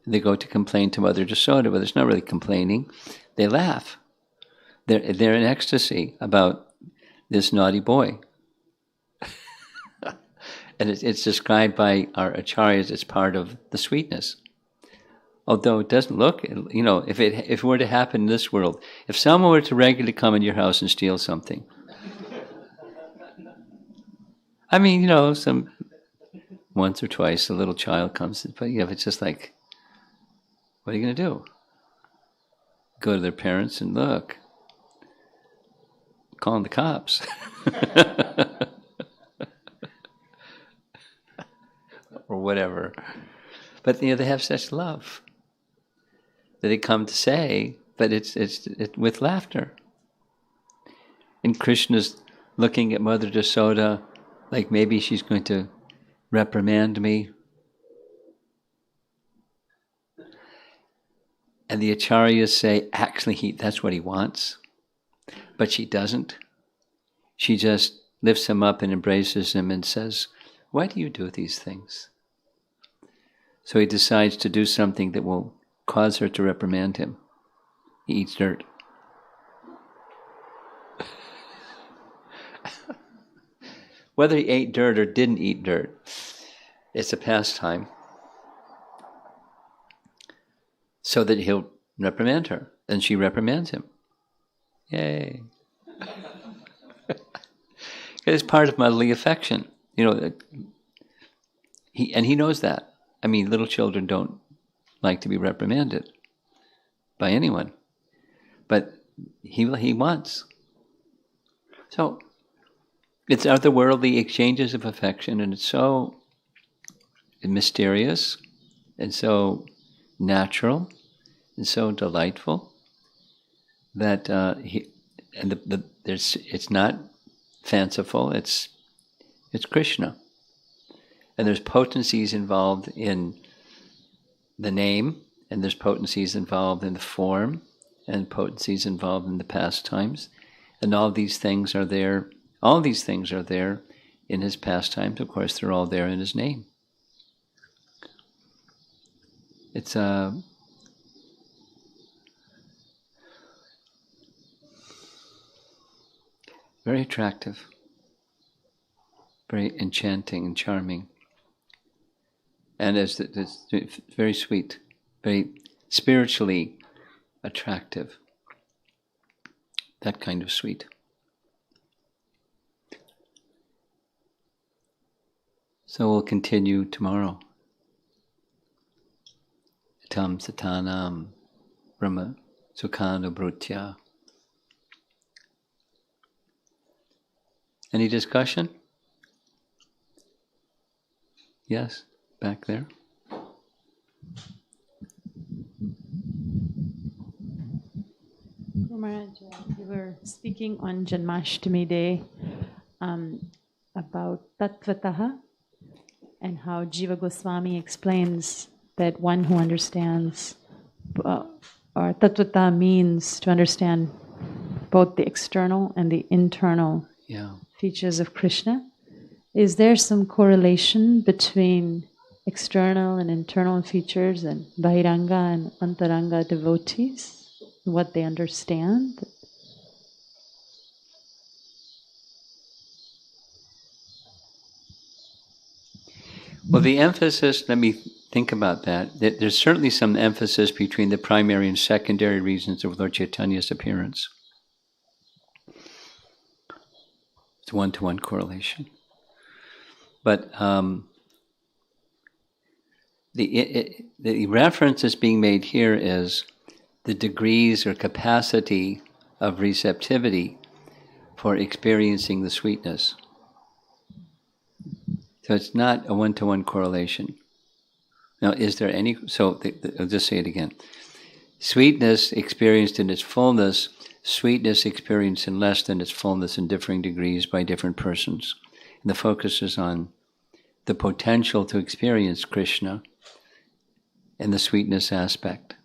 They go to complain to Mother Yasoda, but it's not really complaining. They laugh. They're in ecstasy about this naughty boy. And it's described by our acharyas as part of the sweetness. Although it doesn't look, if it were to happen in this world, if someone were to regularly come in your house and steal something, I mean, some once or twice a little child comes, but if it's just like, what are you going to do? Go to their parents and look, calling the cops. Or whatever. But they have such love that they come to say, but it's with laughter. And Krishna's looking at Mother Yasoda like maybe she's going to reprimand me. And the acharyas say, actually, that's what he wants. But she doesn't. She just lifts him up and embraces him and says, why do you do these things? So he decides to do something that will cause her to reprimand him. He eats dirt. Whether he ate dirt or didn't eat dirt, it's a pastime. So that he'll reprimand her. And she reprimands him. Yay. It's part of motherly affection. He knows that. I mean, little children don't like to be reprimanded by anyone. But he wants. So it's otherworldly exchanges of affection, and it's so mysterious and so natural and so delightful that it's not fanciful. It's It's Krishna. And there's potencies involved in the name, and there's potencies involved in the form, and potencies involved in the pastimes. And all these things are there. All these things are there in his pastimes. Of course, they're all there in his name. It's very attractive, very enchanting and charming. And it's very sweet, very spiritually attractive. That kind of sweet. So we'll continue tomorrow. Tam satanam brahma sukhanu brutya. Any discussion? Yes, back there. Maharaj, you were speaking on Janmashtami Day about Tattvataha and how Jiva Goswami explains that one who understands, or Tattvataha means to understand both the external and the internal features of Krishna. Is there some correlation between external and internal features and Bahiranga and Antaranga devotees? What they understand? Well, the emphasis, let me think about that. There's certainly some emphasis between the primary and secondary reasons of Lord Chaitanya's appearance. It's one-to-one correlation. But the reference that's being made here is the degrees or capacity of receptivity for experiencing the sweetness. So it's not a one-to-one correlation. Now, is there any... So, I'll just say it again. Sweetness experienced in its fullness, sweetness experienced in less than its fullness in differing degrees by different persons. And the focus is on the potential to experience Krishna and the sweetness aspect.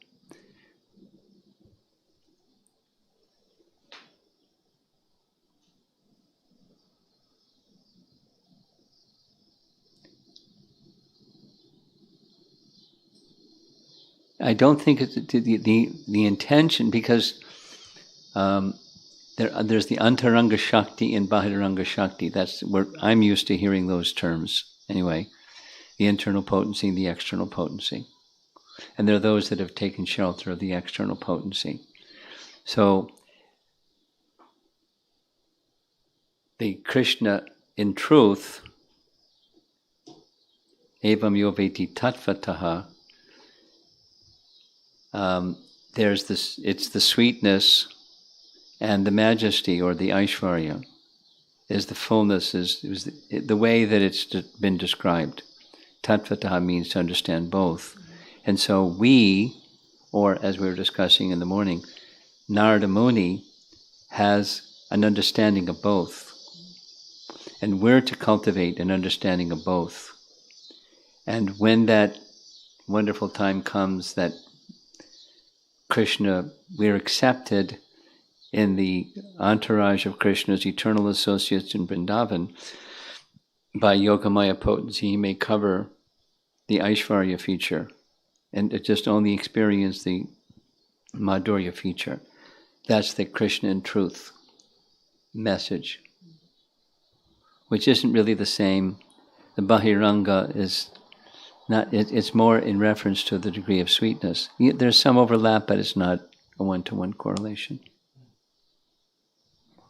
I don't think it's the intention, because there's the Antaranga Shakti and Bahiranga Shakti. That's where I'm used to hearing those terms anyway. The internal potency and the external potency. And there are those that have taken shelter of the external potency. So the Krishna in truth, evam yoveti tattvataha, there's this, it's the sweetness and the majesty, or the Aishvarya, is the fullness, is the way that it's been described. Tattvataha means to understand both. And so we, or as we were discussing in the morning, Narada Muni has an understanding of both. And we're to cultivate an understanding of both. And when that wonderful time comes that Krishna, we're accepted in the entourage of Krishna's eternal associates in Vrindavan, by Yogamaya potency, he may cover the Aishvarya feature and just only experience the Madhurya feature. That's the Krishna in truth message, which isn't really the same. The Bahiranga is not, it's more in reference to the degree of sweetness. There's some overlap, but it's not a one-to-one correlation.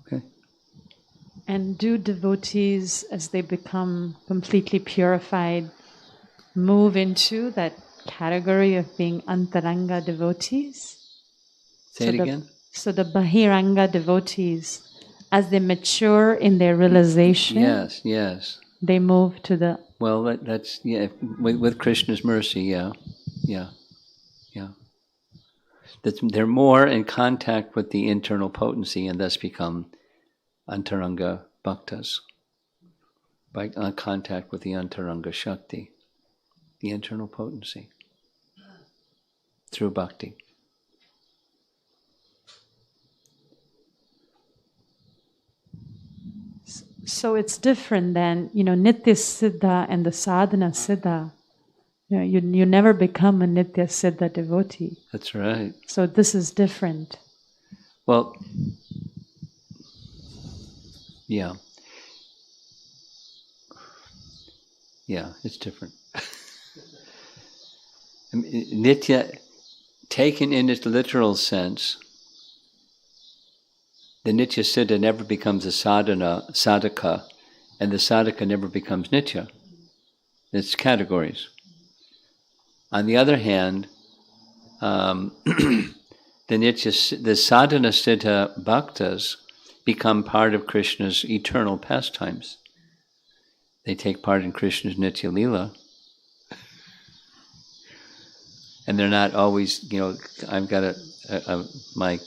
Okay. And do devotees, as they become completely purified, move into that category of being Antaranga devotees? Say it again? So the Bahiranga devotees, as they mature in their realization, yes. They move to the... Well, that's, with Krishna's mercy, yeah. They're more in contact with the internal potency and thus become Antaranga Bhaktas. by contact with the Antaranga Shakti, the internal potency, through bhakti. So it's different than, Nitya Siddha and the Sadhana Siddha. You never become a Nitya Siddha devotee. That's right. So this is different. Well, yeah. Yeah, it's different. I mean, Nitya, taken in its literal sense, the Nitya Siddha never becomes a sadhaka, and the sadhaka never becomes Nitya. It's categories. On the other hand, the sadhana siddha bhaktas become part of Krishna's eternal pastimes. They take part in Krishna's Nitya Lila. And they're not always, I've got my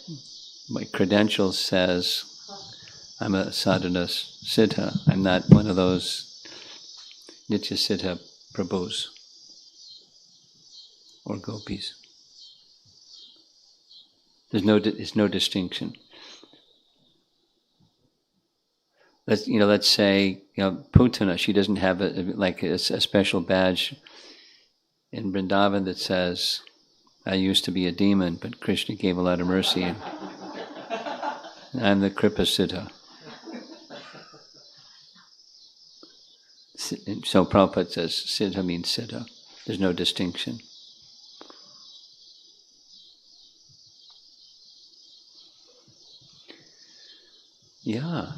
credentials says I'm a sadhana siddha. I'm not one of those Nitya Siddha Prabhus or gopis. There's no distinction. Let's say, Putana, she doesn't have a special badge in Vrindavan that says, I used to be a demon, but Krishna gave a lot of mercy, and I'm the Kripa Siddha. So Prabhupada says, Siddha means Siddha. There's no distinction. Yeah.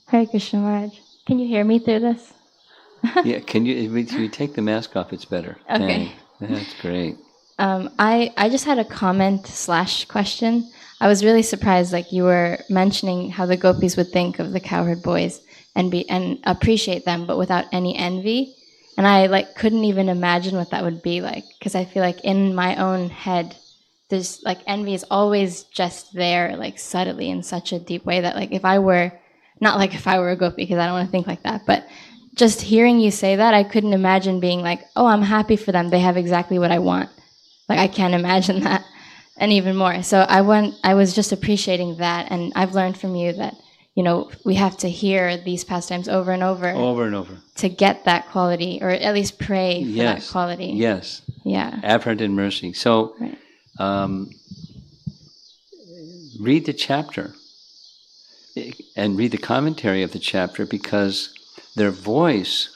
Hare Krishna Maharaj. Can you hear me through this? Yeah, if you take the mask off, it's better. Okay. That's great. I just had a comment / question. I was really surprised, like you were mentioning how the gopis would think of the cowherd boys and appreciate them, but without any envy. And I couldn't even imagine what that would be like, because I feel like in my own head, there's envy is always just there, subtly in such a deep way that if I were a gopi, because I don't want to think like that, but just hearing you say that, I couldn't imagine being oh, I'm happy for them. They have exactly what I want. I can't imagine that, and even more. So I was just appreciating that, and I've learned from you that, we have to hear these pastimes over and over. Over and over. To get that quality, or at least pray for that quality. Yes. Yeah. Effort and mercy. So, right. Read the chapter and read the commentary of the chapter, because their voice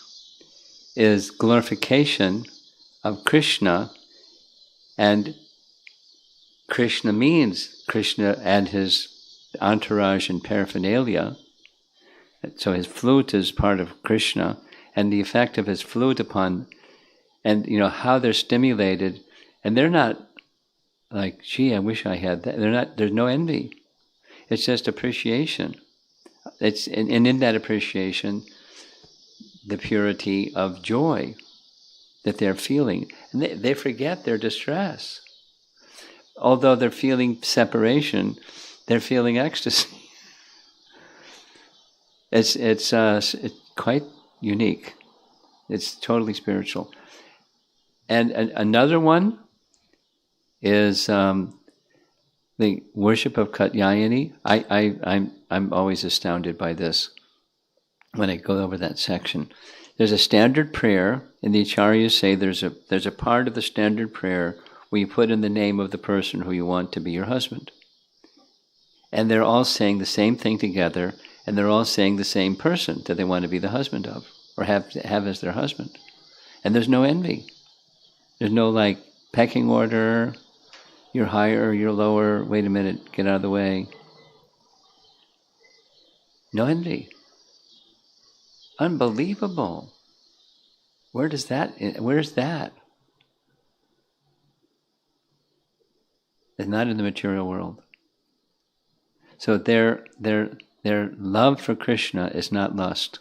is glorification of Krishna, and Krishna means Krishna and his entourage and paraphernalia. So his flute is part of Krishna, and the effect of his flute upon, and how they're stimulated, and they're not gee, I wish I had that. There's no envy. It's just appreciation. And in that appreciation, the purity of joy that they're feeling. And they forget their distress. Although they're feeling separation, they're feeling ecstasy. It's quite unique. It's totally spiritual. And another one is the worship of Katyayani. I'm always astounded by this when I go over that section. There's a standard prayer, and the acharyas say there's a part of the standard prayer where you put in the name of the person who you want to be your husband. And they're all saying the same thing together, and they're all saying the same person that they want to be the husband of, or have as their husband. And there's no envy. There's no pecking order, you're higher, you're lower, wait a minute, get out of the way. No envy. Unbelievable. Where's that? It's not in the material world. So their love for Krishna is not lust.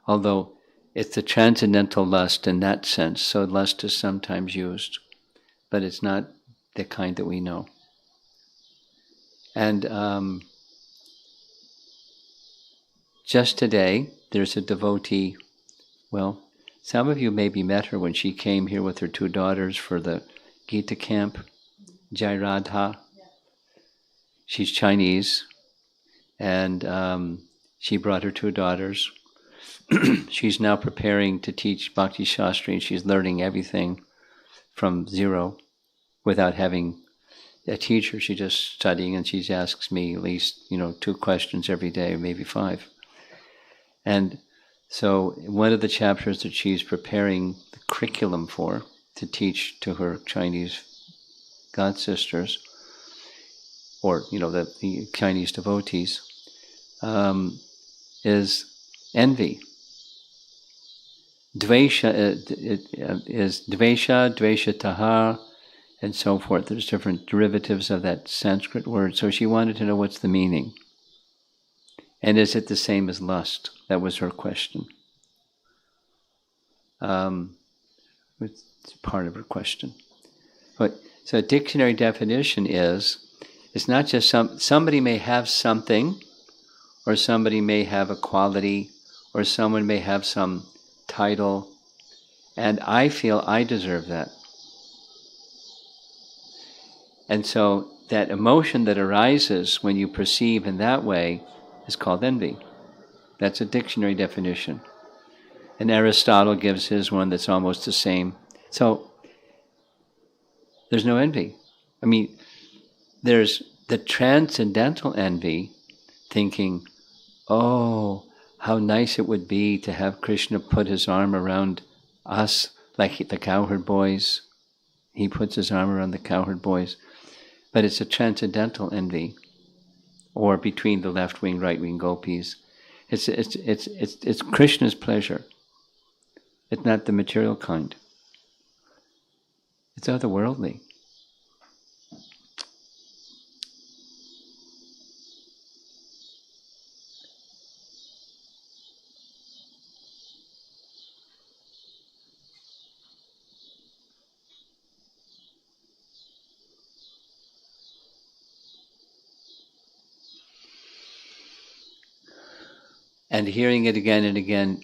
Although it's the transcendental lust in that sense, so lust is sometimes used, but it's not the kind that we know. And just today, there's a devotee, well, some of you maybe met her when she came here with her 2 daughters for the Gita camp, Jai Radha. She's Chinese, and she brought her 2 daughters. She's now preparing to teach Bhakti Shastri, and she's learning everything from zero without having a teacher. She's just studying, and she asks me at least 2 questions every day, maybe 5. And so one of the chapters that she's preparing the curriculum for to teach to her Chinese god sisters, or the Chinese devotees, is envy. Dvesha is dvesha, dveshataha, and so forth. There's different derivatives of that Sanskrit word. So she wanted to know what's the meaning. And is it the same as lust? That was her question. It's part of her question. So a dictionary definition is, it's not just somebody may have something, or somebody may have a quality, or someone may have some title, and I feel I deserve that. And so that emotion that arises when you perceive in that way is called envy. That's a dictionary definition. And Aristotle gives his one that's almost the same. So there's no envy. I mean, there's the transcendental envy, thinking, oh, how nice it would be to have Krishna put his arm around us like the cowherd boys. He puts his arm around the cowherd boys. But it's a transcendental envy, or between the left-wing, right-wing gopis. It's Krishna's pleasure. It's not the material kind. It's otherworldly. And hearing it again and again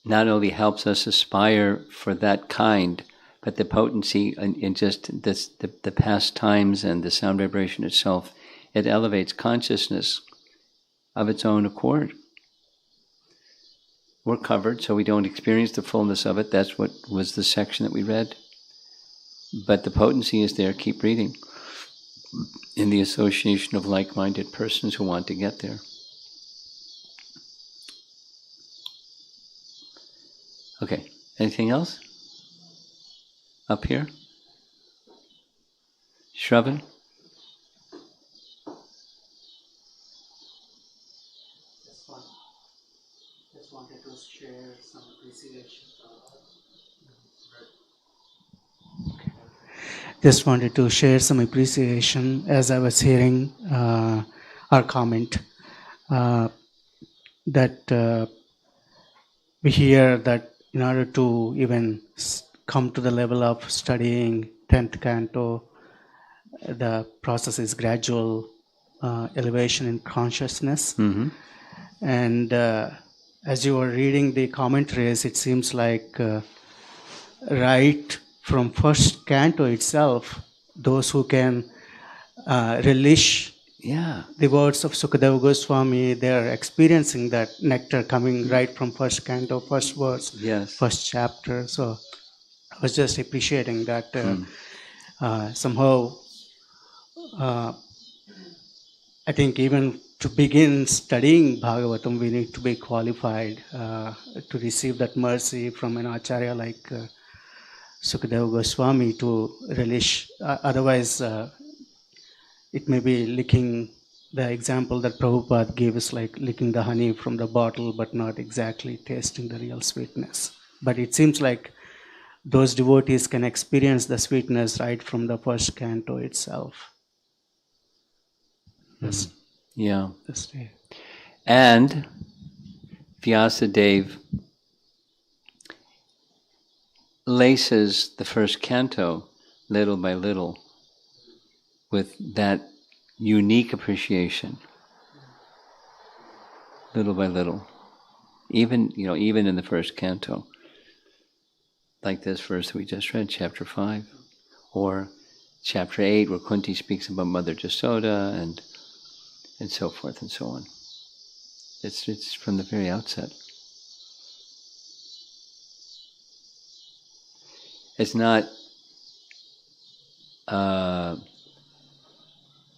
not only helps us aspire for that kind, but the potency in just this, the pastimes and the sound vibration itself, it elevates consciousness of its own accord. We're covered, so we don't experience the fullness of it. That's what was the section that we read. But the potency is there. Keep reading. In the association of like-minded persons who want to get there. Okay, anything else? Up here? Shravan? Just wanted to share some appreciation. Just wanted to share some appreciation as I was hearing our comment that we hear that in order to even come to the level of studying 10th canto, the process is gradual elevation in consciousness. Mm-hmm. And as you were reading the commentaries, it seems like right from first canto itself, those who can relish the words of Sukadeva Goswami, they are experiencing that nectar coming right from first canto, first verse, first chapter. So I was just appreciating that somehow I think even to begin studying Bhagavatam, we need to be qualified to receive that mercy from an acharya like Sukadeva Goswami to relish. Otherwise, it may be licking the example that Prabhupada gave us, like licking the honey from the bottle, but not exactly tasting the real sweetness. But it seems like those devotees can experience the sweetness right from the first canto itself. And Vyasadeva laces the first canto little by little with that unique appreciation, little by little. Even in the first canto, like this verse that we just read, chapter 5, or chapter 8, where Kunti speaks about Mother Jasoda, and so forth and so on. It's from the very outset. It's not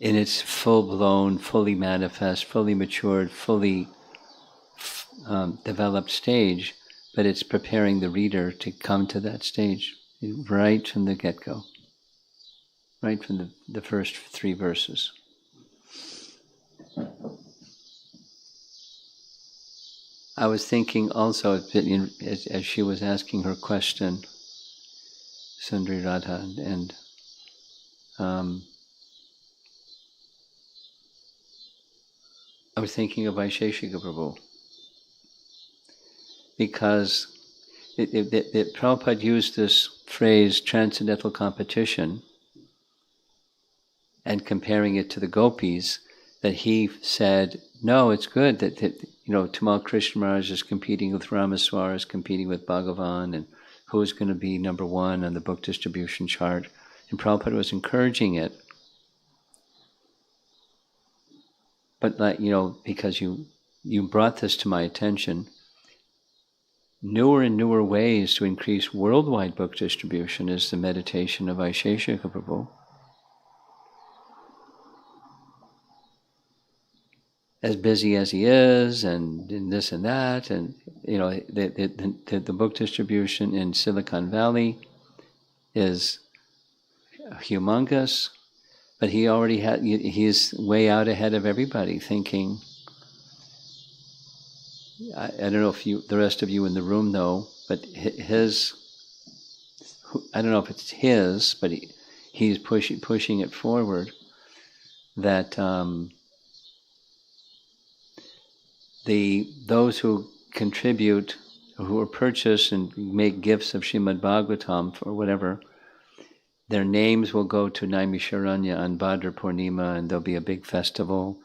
in its full-blown, fully manifest, fully matured, fully developed stage, but it's preparing the reader to come to that stage right from the get-go, right from the first 3 verses. I was thinking also, as she was asking her question, Sundari Radha, and I was thinking of Vaisheshika Prabhu, because Prabhupada used this phrase, transcendental competition, and comparing it to the gopis, that he said, no, it's good that Tamal Krishna Maharaj is competing with Ramaswara, is competing with Bhagavan, and who's going to be number 1 on the book distribution chart. And Prabhupada was encouraging it. But because you brought this to my attention, newer and newer ways to increase worldwide book distribution is the meditation of Vaisheshika Prabhu. As busy as he is, and in this and that, and the book distribution in Silicon Valley is humongous, but he's way out ahead of everybody, thinking. I don't know if the rest of you in the room know, but I don't know if it's his, but he's pushing it forward, that those who contribute, who are purchased and make gifts of Srimad Bhagavatam or whatever, their names will go to Naimisharanya on Bhadra Purnima, and there'll be a big festival,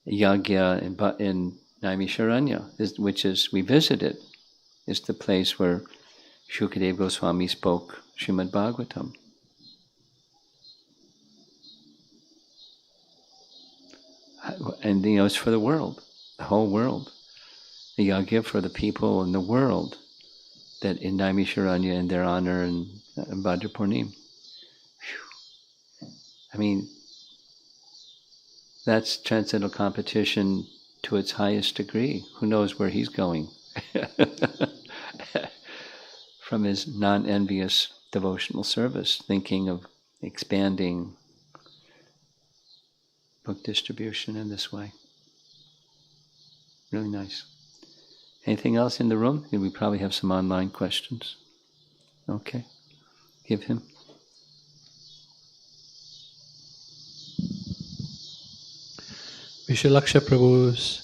yagya in Naimisharanya, which is, we visited. It's the place where Shukadeva Goswami spoke Srimad Bhagavatam. And it's for the world, the whole world. The yagya for the people in the world, that in Naimisharanya, in their honor, and Bhadra Purnim. I mean, that's transcendental competition to its highest degree. Who knows where he's going from his non-envious devotional service, thinking of expanding book distribution in this way. Really nice. Anything else in the room? We probably have some online questions. Okay. Give him. Vishalaksha Prabhu's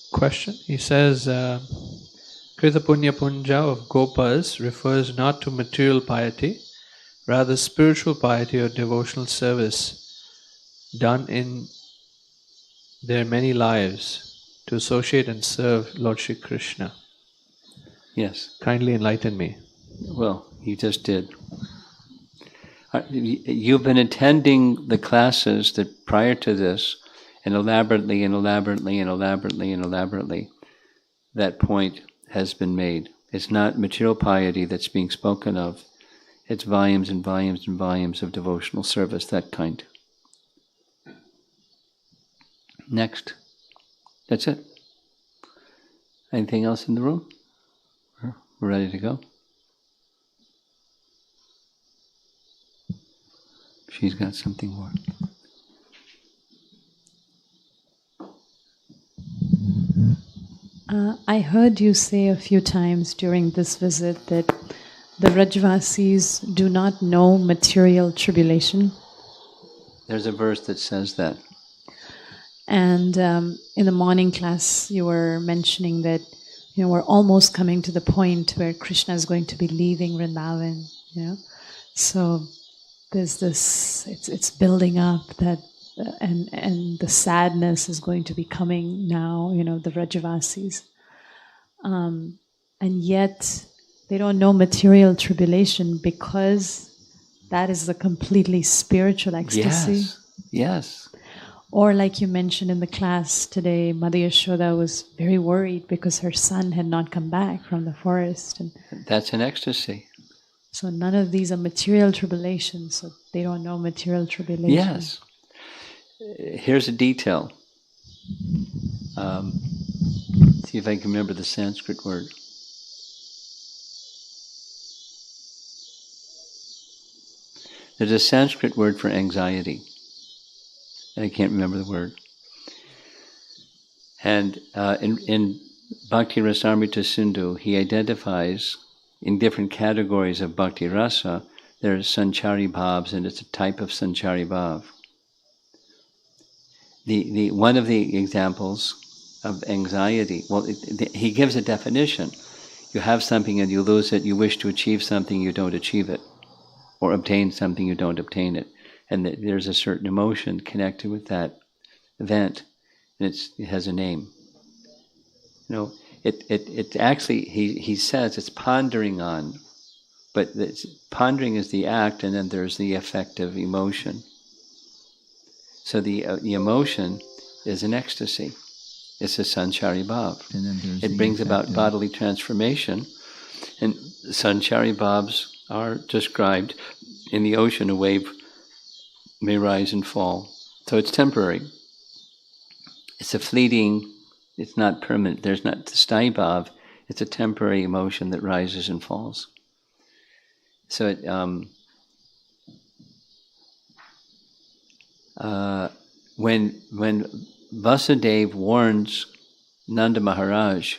question. He says, Krita Punya Punja of Gopas refers not to material piety, rather spiritual piety or devotional service done in their many lives to associate and serve Lord Shri Krishna. Yes. Kindly enlighten me. Well, you just did. You've been attending the classes that prior to this, and elaborately, that point has been made. It's not material piety that's being spoken of. It's volumes and volumes and volumes of devotional service, that kind. Next. That's it. Anything else in the room? We're ready to go. She's got something more. I heard you say a few times during this visit that the Rajvasis do not know material tribulation. There's a verse that says that. And in the morning class, you were mentioning that we're almost coming to the point where Krishna is going to be leaving Vrindavan. So there's this, it's building up, that and the sadness is going to be coming now, the Vrajavasis. And yet they don't know material tribulation, because that is a completely spiritual ecstasy. Yes. Or like you mentioned in the class today, Mother Yashoda was very worried because her son had not come back from the forest. And That's an ecstasy. so none of these are material tribulations, so they don't know material tribulation. Yes. Here's a detail. See if I can remember the Sanskrit word. There's a Sanskrit word for anxiety, and I can't remember the word. And in Bhakti Rasamrita Sindhu, he identifies in different categories of Bhakti Rasa, there are sanchari bhavs, and it's a type of sanchari bhav. The one of the examples of anxiety, well, he gives a definition. You have something and you lose it, you wish to achieve something, you don't achieve it. Or obtain something, you don't obtain it. And there's a certain emotion connected with that event, and it has a name. It actually, he says it's pondering on, but pondering is the act, and then there's the affective emotion. So the emotion is an ecstasy. It's a sanchari bhav. It brings about bodily transformation, and sanchari bhavs are described in the ocean. A wave may rise and fall. So it's temporary. It's a fleeting, it's not permanent. There's not the sthayi bhav. It's a temporary emotion that rises and falls. So it, when Vasudeva warns Nanda Maharaj,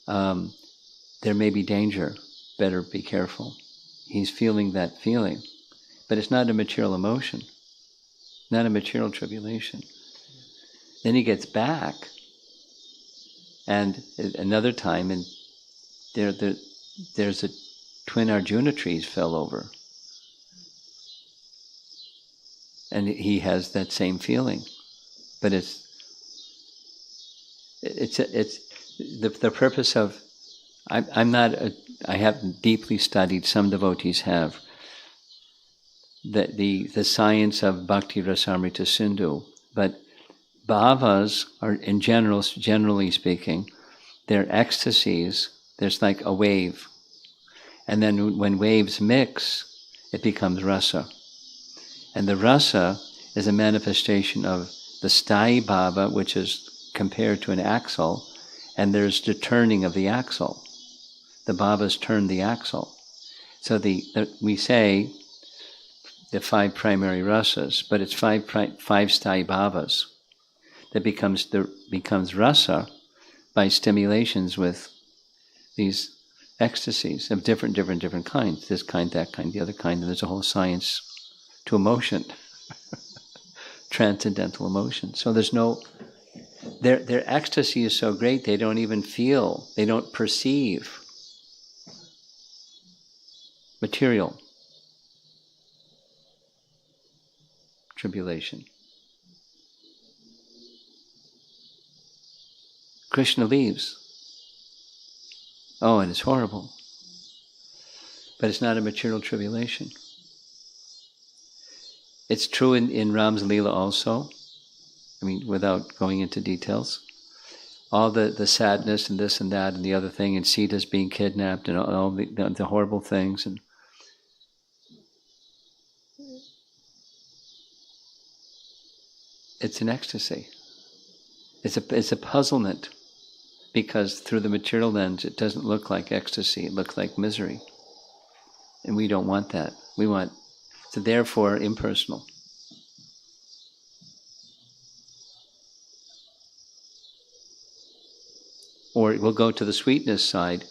there may be danger, better be careful. He's feeling that feeling. But it's not a material emotion, not a material tribulation. Then he gets back, and another time, and there's a twin Arjuna trees fell over. And he has that same feeling. But it's the purpose of, I haven't deeply studied, some devotees have, the science of Bhakti Rasamrita Sindhu, but bhavas are, generally speaking, they're ecstasies. There's like a wave. And then when waves mix, it becomes rasa. And the rasa is a manifestation of the sthayi bhava, which is compared to an axle, and there's the turning of the axle. The bhavas turn the axle. So we say the 5 primary rasas, but it's five sthayi bhavas that becomes rasa by stimulations with these ecstasies of different kinds. This kind, that kind, the other kind, and there's a whole science to emotion, transcendental emotion. So there's no, their ecstasy is so great they don't even feel, they don't perceive material tribulation. Krishna leaves. Oh, and it's horrible. But it's not a material tribulation. It's true in Ram's Leela also. I mean, without going into details. All the sadness and this and that and the other thing, and Sita's being kidnapped and all the horrible things. And it's an ecstasy. It's a puzzlement, because through the material lens it doesn't look like ecstasy, it looks like misery. And we don't want that. We want, so therefore impersonal. Or we'll go to the sweetness side.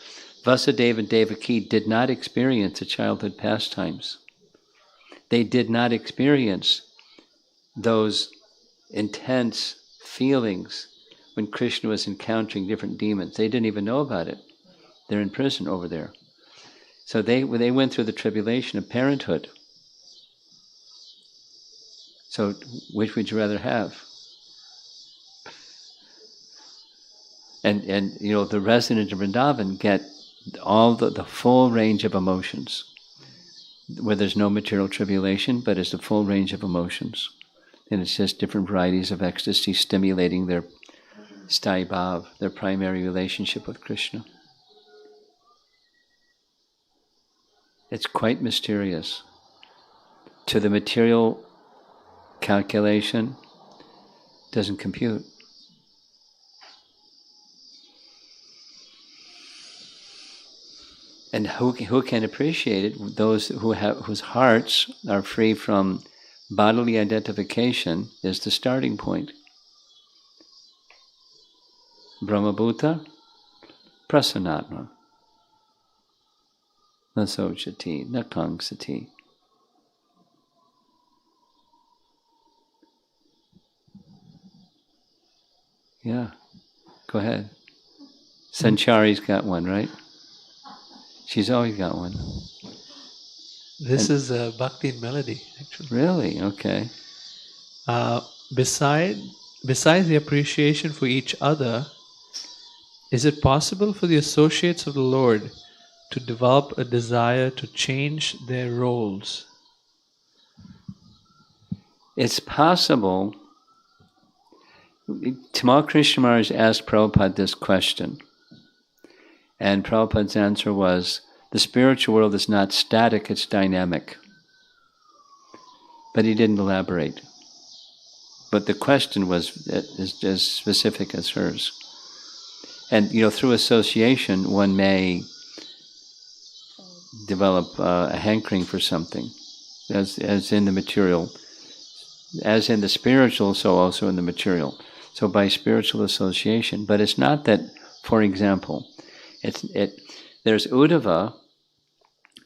Vasudeva and Devaki did not experience the childhood pastimes. They did not experience those intense feelings when Krishna was encountering different demons. They didn't even know about it. They're in prison over there. So they went through the tribulation of parenthood. So which would you rather have? And you know, the residents of Vrindavan get all the full range of emotions, where there's no material tribulation, but it's the full range of emotions. And it's just different varieties of ecstasy stimulating their sthai bhav, their primary relationship with Krishna. It's quite mysterious. To the material calculation, doesn't compute. And who can appreciate it? Those whose hearts are free from bodily identification is the starting point. Brahmabhuta prasanatma nasochati nakangsati. Yeah, go ahead. Sanchari's got one, right? She's always got one. This is a bhakti melody, actually. Really? Okay. Besides the appreciation for each other, is it possible for the associates of the Lord to develop a desire to change their roles? It's possible. Tamal Krishna Maharaj asked Prabhupada this question. And Prabhupada's answer was, the spiritual world is not static, it's dynamic. But he didn't elaborate. But the question was as specific as hers. And you know, through association, one may develop a hankering for something, as in the material, as in the spiritual, so also in the material. So by spiritual association. But it's not that, for example, there's Uddhava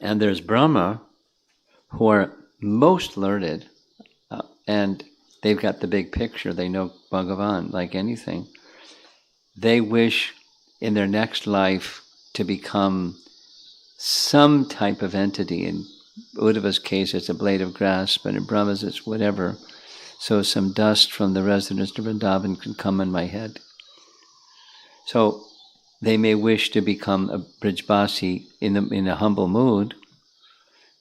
and there's Brahma, who are most learned, and they've got the big picture. They know Bhagavan like anything. They wish in their next life to become some type of entity. In Uddhava's case, it's a blade of grass, but in Brahma's, it's whatever. So some dust from the residents of Vrindavan can come on my head. So they may wish to become a Brijbasi in a humble mood,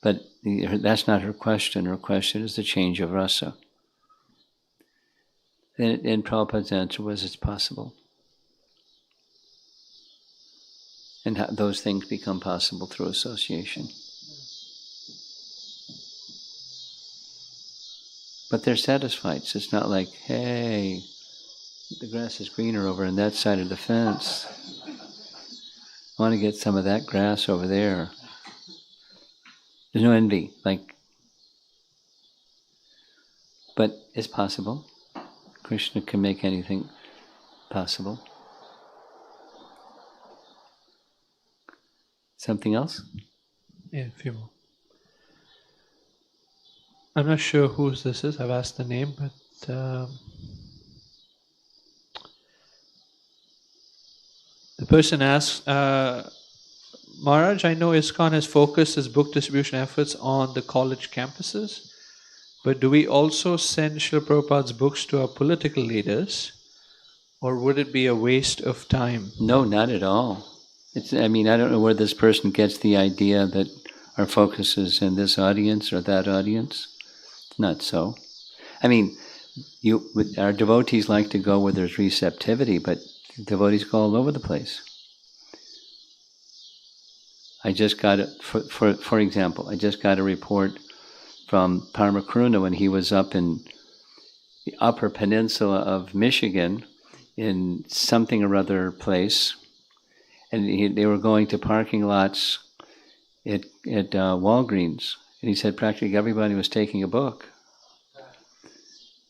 but that's not her question. Her question is the change of rasa. And Prabhupada's answer was, it's possible. And how those things become possible through association. But they're satisfied. So it's not like, hey, the grass is greener over on that side of the fence. I want to get some of that grass over there. There's no envy, but it's possible. Krishna can make anything possible. Something else? Yeah, a few more. I'm not sure whose this is. I've asked the name, but the person asks, Maharaj, I know ISKCON has focused its book distribution efforts on the college campuses, but do we also send Srila Prabhupada's books to our political leaders, or would it be a waste of time? No, not at all. I don't know where this person gets the idea that our focus is in this audience or that audience. It's not so. Our devotees like to go where there's receptivity, but devotees go all over the place. I just got for example, I just got a report from Paramakruna when he was up in the Upper Peninsula of Michigan in something or other place, and they were going to parking lots at Walgreens, and he said practically everybody was taking a book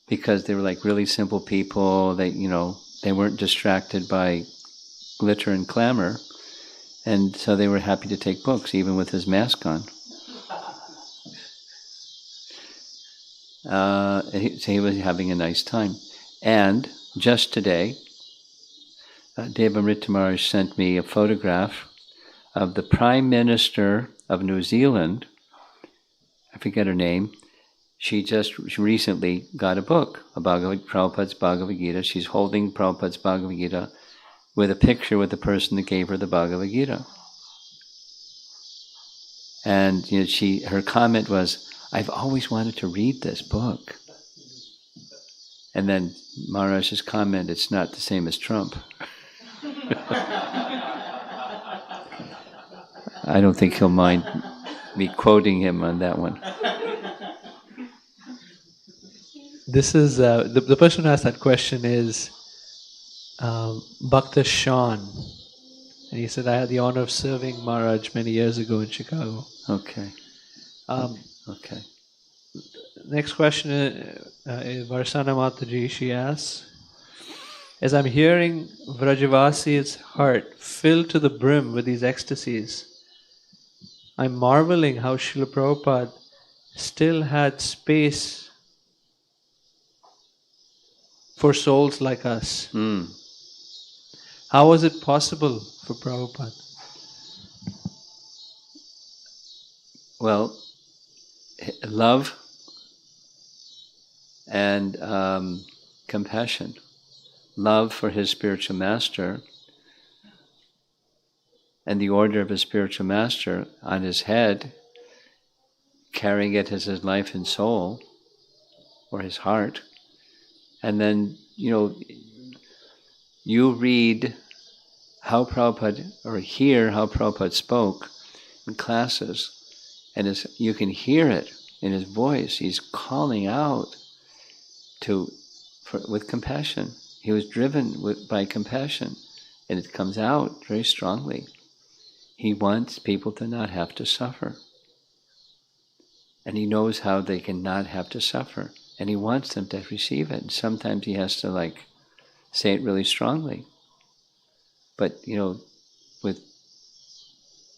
because they were like really simple people. They weren't distracted by glitter and clamor, and so they were happy to take books even with his mask on. So he was having a nice time. And just today, Devamrita Maharaj sent me a photograph of the Prime Minister of New Zealand, I forget her name, she just recently got a book, Prabhupada's Bhagavad Gita. She's holding Prabhupada's Bhagavad Gita with a picture with the person that gave her the Bhagavad Gita. And her comment was, "I've always wanted to read this book." And then Maharaj's comment, "It's not the same as Trump." I don't think he'll mind me quoting him on that one. This is the person who asked that question is Bhakta Sean, and he said, "I had the honor of serving Maharaj many years ago in Chicago." Okay. Okay. Next question is Varsana Mataji. She asks, as I'm hearing Vrajavasi's heart filled to the brim with these ecstasies, I'm marveling how Srila Prabhupada still had space for souls like us. How was it possible for Prabhupada? Well, love and compassion. Love for his spiritual master and the order of his spiritual master on his head, carrying it as his life and soul, or his heart. And then, you read how Prabhupada, or hear how Prabhupada spoke in classes, and you can hear it in his voice. He's calling out with compassion. He was driven by compassion, and it comes out very strongly. He wants people to not have to suffer. And he knows how they can not have to suffer. And he wants them to receive it. And sometimes he has to say it really strongly. But, with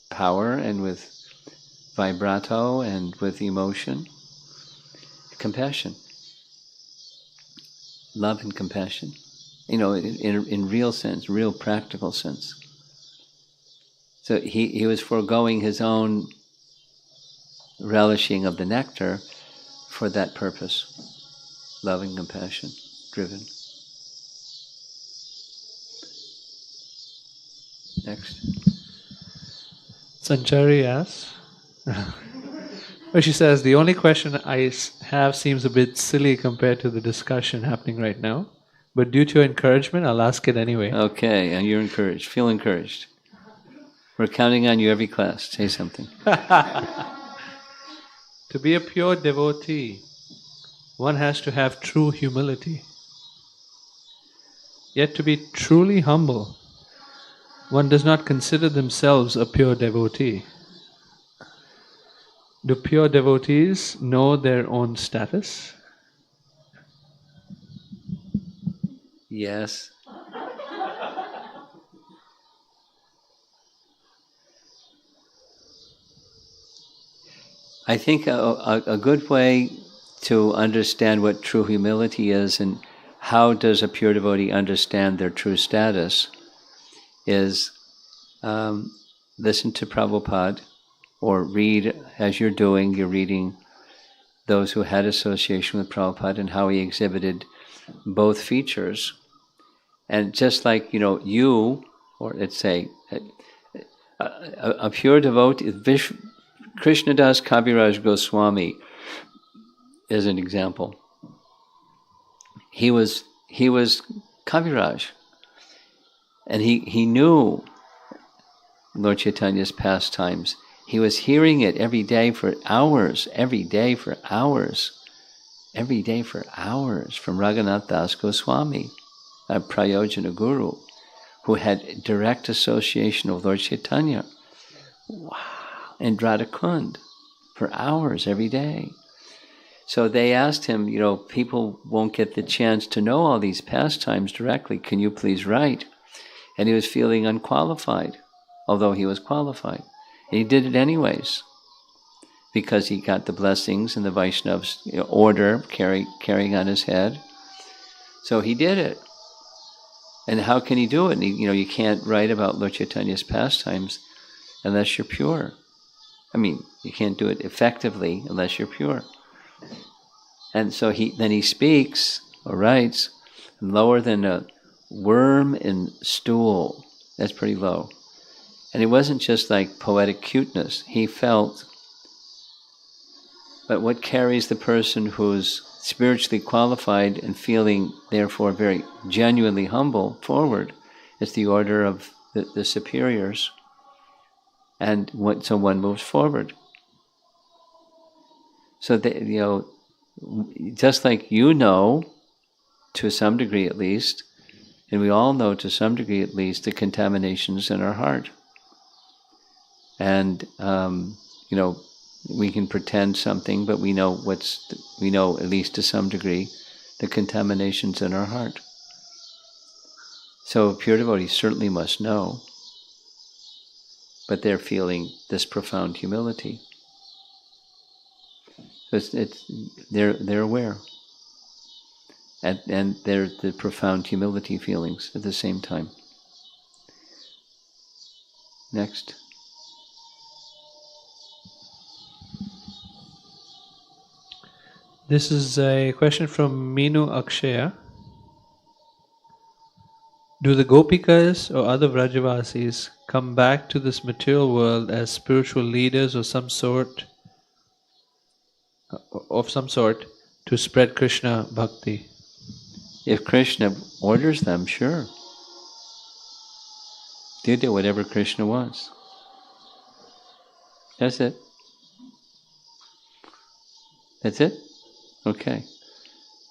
power and with vibrato and with emotion, compassion. Love and compassion. In real sense, real practical sense. So he was foregoing his own relishing of the nectar for that purpose. Love and compassion driven. Next. Sanchari asks, well, she says, the only question I have seems a bit silly compared to the discussion happening right now, but due to your encouragement, I'll ask it anyway. Okay, and you're encouraged. Feel encouraged. We're counting on you every class. Say something. To be a pure devotee, one has to have true humility. Yet to be truly humble, one does not consider themselves a pure devotee. Do pure devotees know their own status? Yes. I think a good way to understand what true humility is and how does a pure devotee understand their true status is listen to Prabhupada or read, as you're doing, you're reading those who had association with Prabhupada and how he exhibited both features. And just like, you, or let's say, a pure devotee, Krishnadas Kaviraj Goswami is an example. He was Kaviraj, and he knew Lord Chaitanya's pastimes. He was hearing it every day for hours, from Raghunath Das Goswami, a Prayojana Guru, who had direct association with Lord Chaitanya. Wow. And Radhakund for hours every day. So they asked him, people won't get the chance to know all these pastimes directly. Can you please write? And he was feeling unqualified, although he was qualified. And he did it anyways, because he got the blessings and the Vaishnav's order carrying on his head. So he did it. And how can he do it? And you can't write about Lord Chaitanya's pastimes unless you're pure. You can't do it effectively unless you're pure. And so he speaks or writes, lower than a worm in stool. That's pretty low. And it wasn't just like poetic cuteness. He felt, but what carries the person who's spiritually qualified and feeling therefore very genuinely humble forward is the order of the superiors. And so one moves forward. So just like to some degree at least, and we all know to some degree at least, the contaminations in our heart. And we can pretend something, but we know at least to some degree the contaminations in our heart. So pure devotees certainly must know, but they're feeling this profound humility. They're aware, and they're the profound humility feelings at the same time. Next. This is a question from Minu Akshaya. Do the Gopikas or other Vrajavasis come back to this material world as spiritual leaders of some sort to spread Krishna bhakti? If Krishna orders them, sure. They do whatever Krishna wants. That's it. That's it? Okay.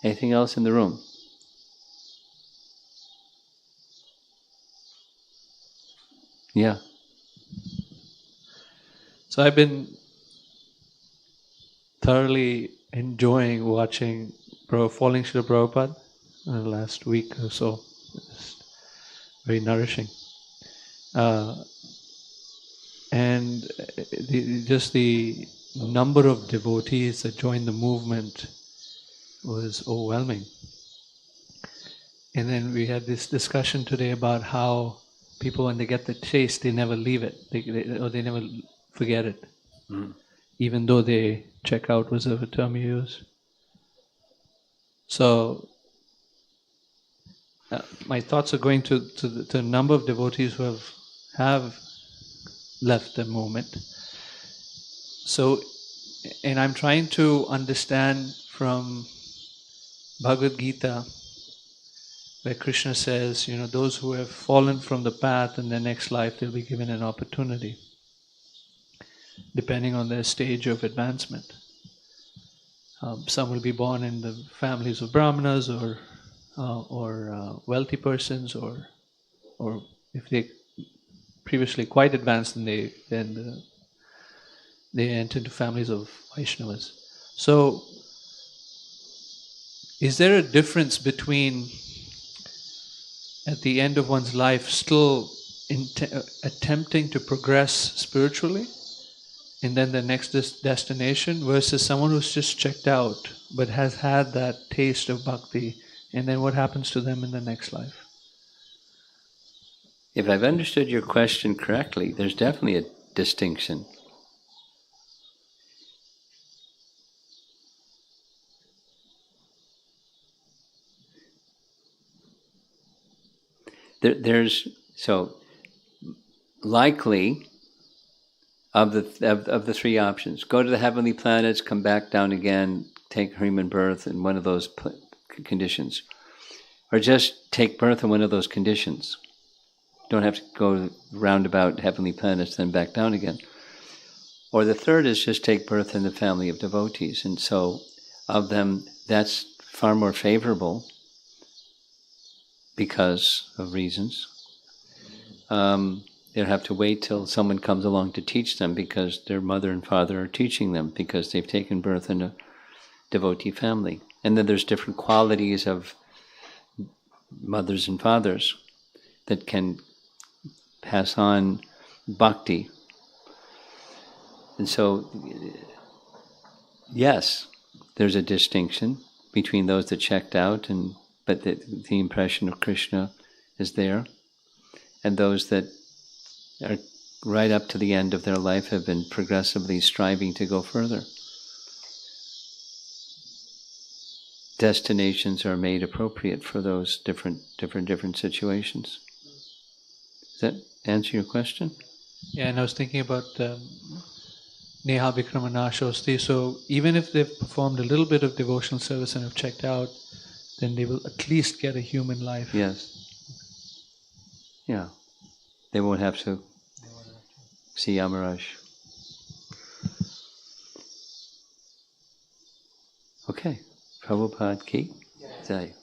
Anything else in the room? Yeah. So I've been thoroughly enjoying watching Falling Srila Prabhupada in the last week or so. It's very nourishing. And just the number of devotees that joined the movement was overwhelming. And then we had this discussion today about how people, when they get the taste, they never leave it, they never forget it, even though they check out, was a term you use. So my thoughts are going to the number of devotees who have left the movement. So, and I'm trying to understand from Bhagavad Gita, where Krishna says, those who have fallen from the path in their next life, they'll be given an opportunity, depending on their stage of advancement. Some will be born in the families of brahmanas or wealthy persons, or if they previously quite advanced, then they enter into families of Vaishnavas. So, is there a difference between, at the end of one's life, still attempting to progress spiritually, and then the next destination, versus someone who's just checked out but has had that taste of bhakti, and then what happens to them in the next life? If I've understood your question correctly, there's definitely a distinction. There's likely of the three options: go to the heavenly planets, come back down again, take human birth in one of those conditions, or just take birth in one of those conditions. Don't have to go roundabout heavenly planets, then back down again. Or the third is just take birth in the family of devotees. And so, of them, that's far more favorable because of reasons. They'll have to wait till someone comes along to teach them because their mother and father are teaching them because they've taken birth in a devotee family. And then there's different qualities of mothers and fathers that can pass on bhakti. And so, yes, there's a distinction between those that checked out, but the impression of Krishna is there, and those that are right up to the end of their life have been progressively striving to go further. destinations are made appropriate for those different situations. Does that answer your question? Yeah, and I was thinking about Neha Vikramanashosti. So even if they've performed a little bit of devotional service and have checked out, then they will at least get a human life. Yes. Yeah. They won't have to see Yamaraj. Okay. Prabhupada ki jai.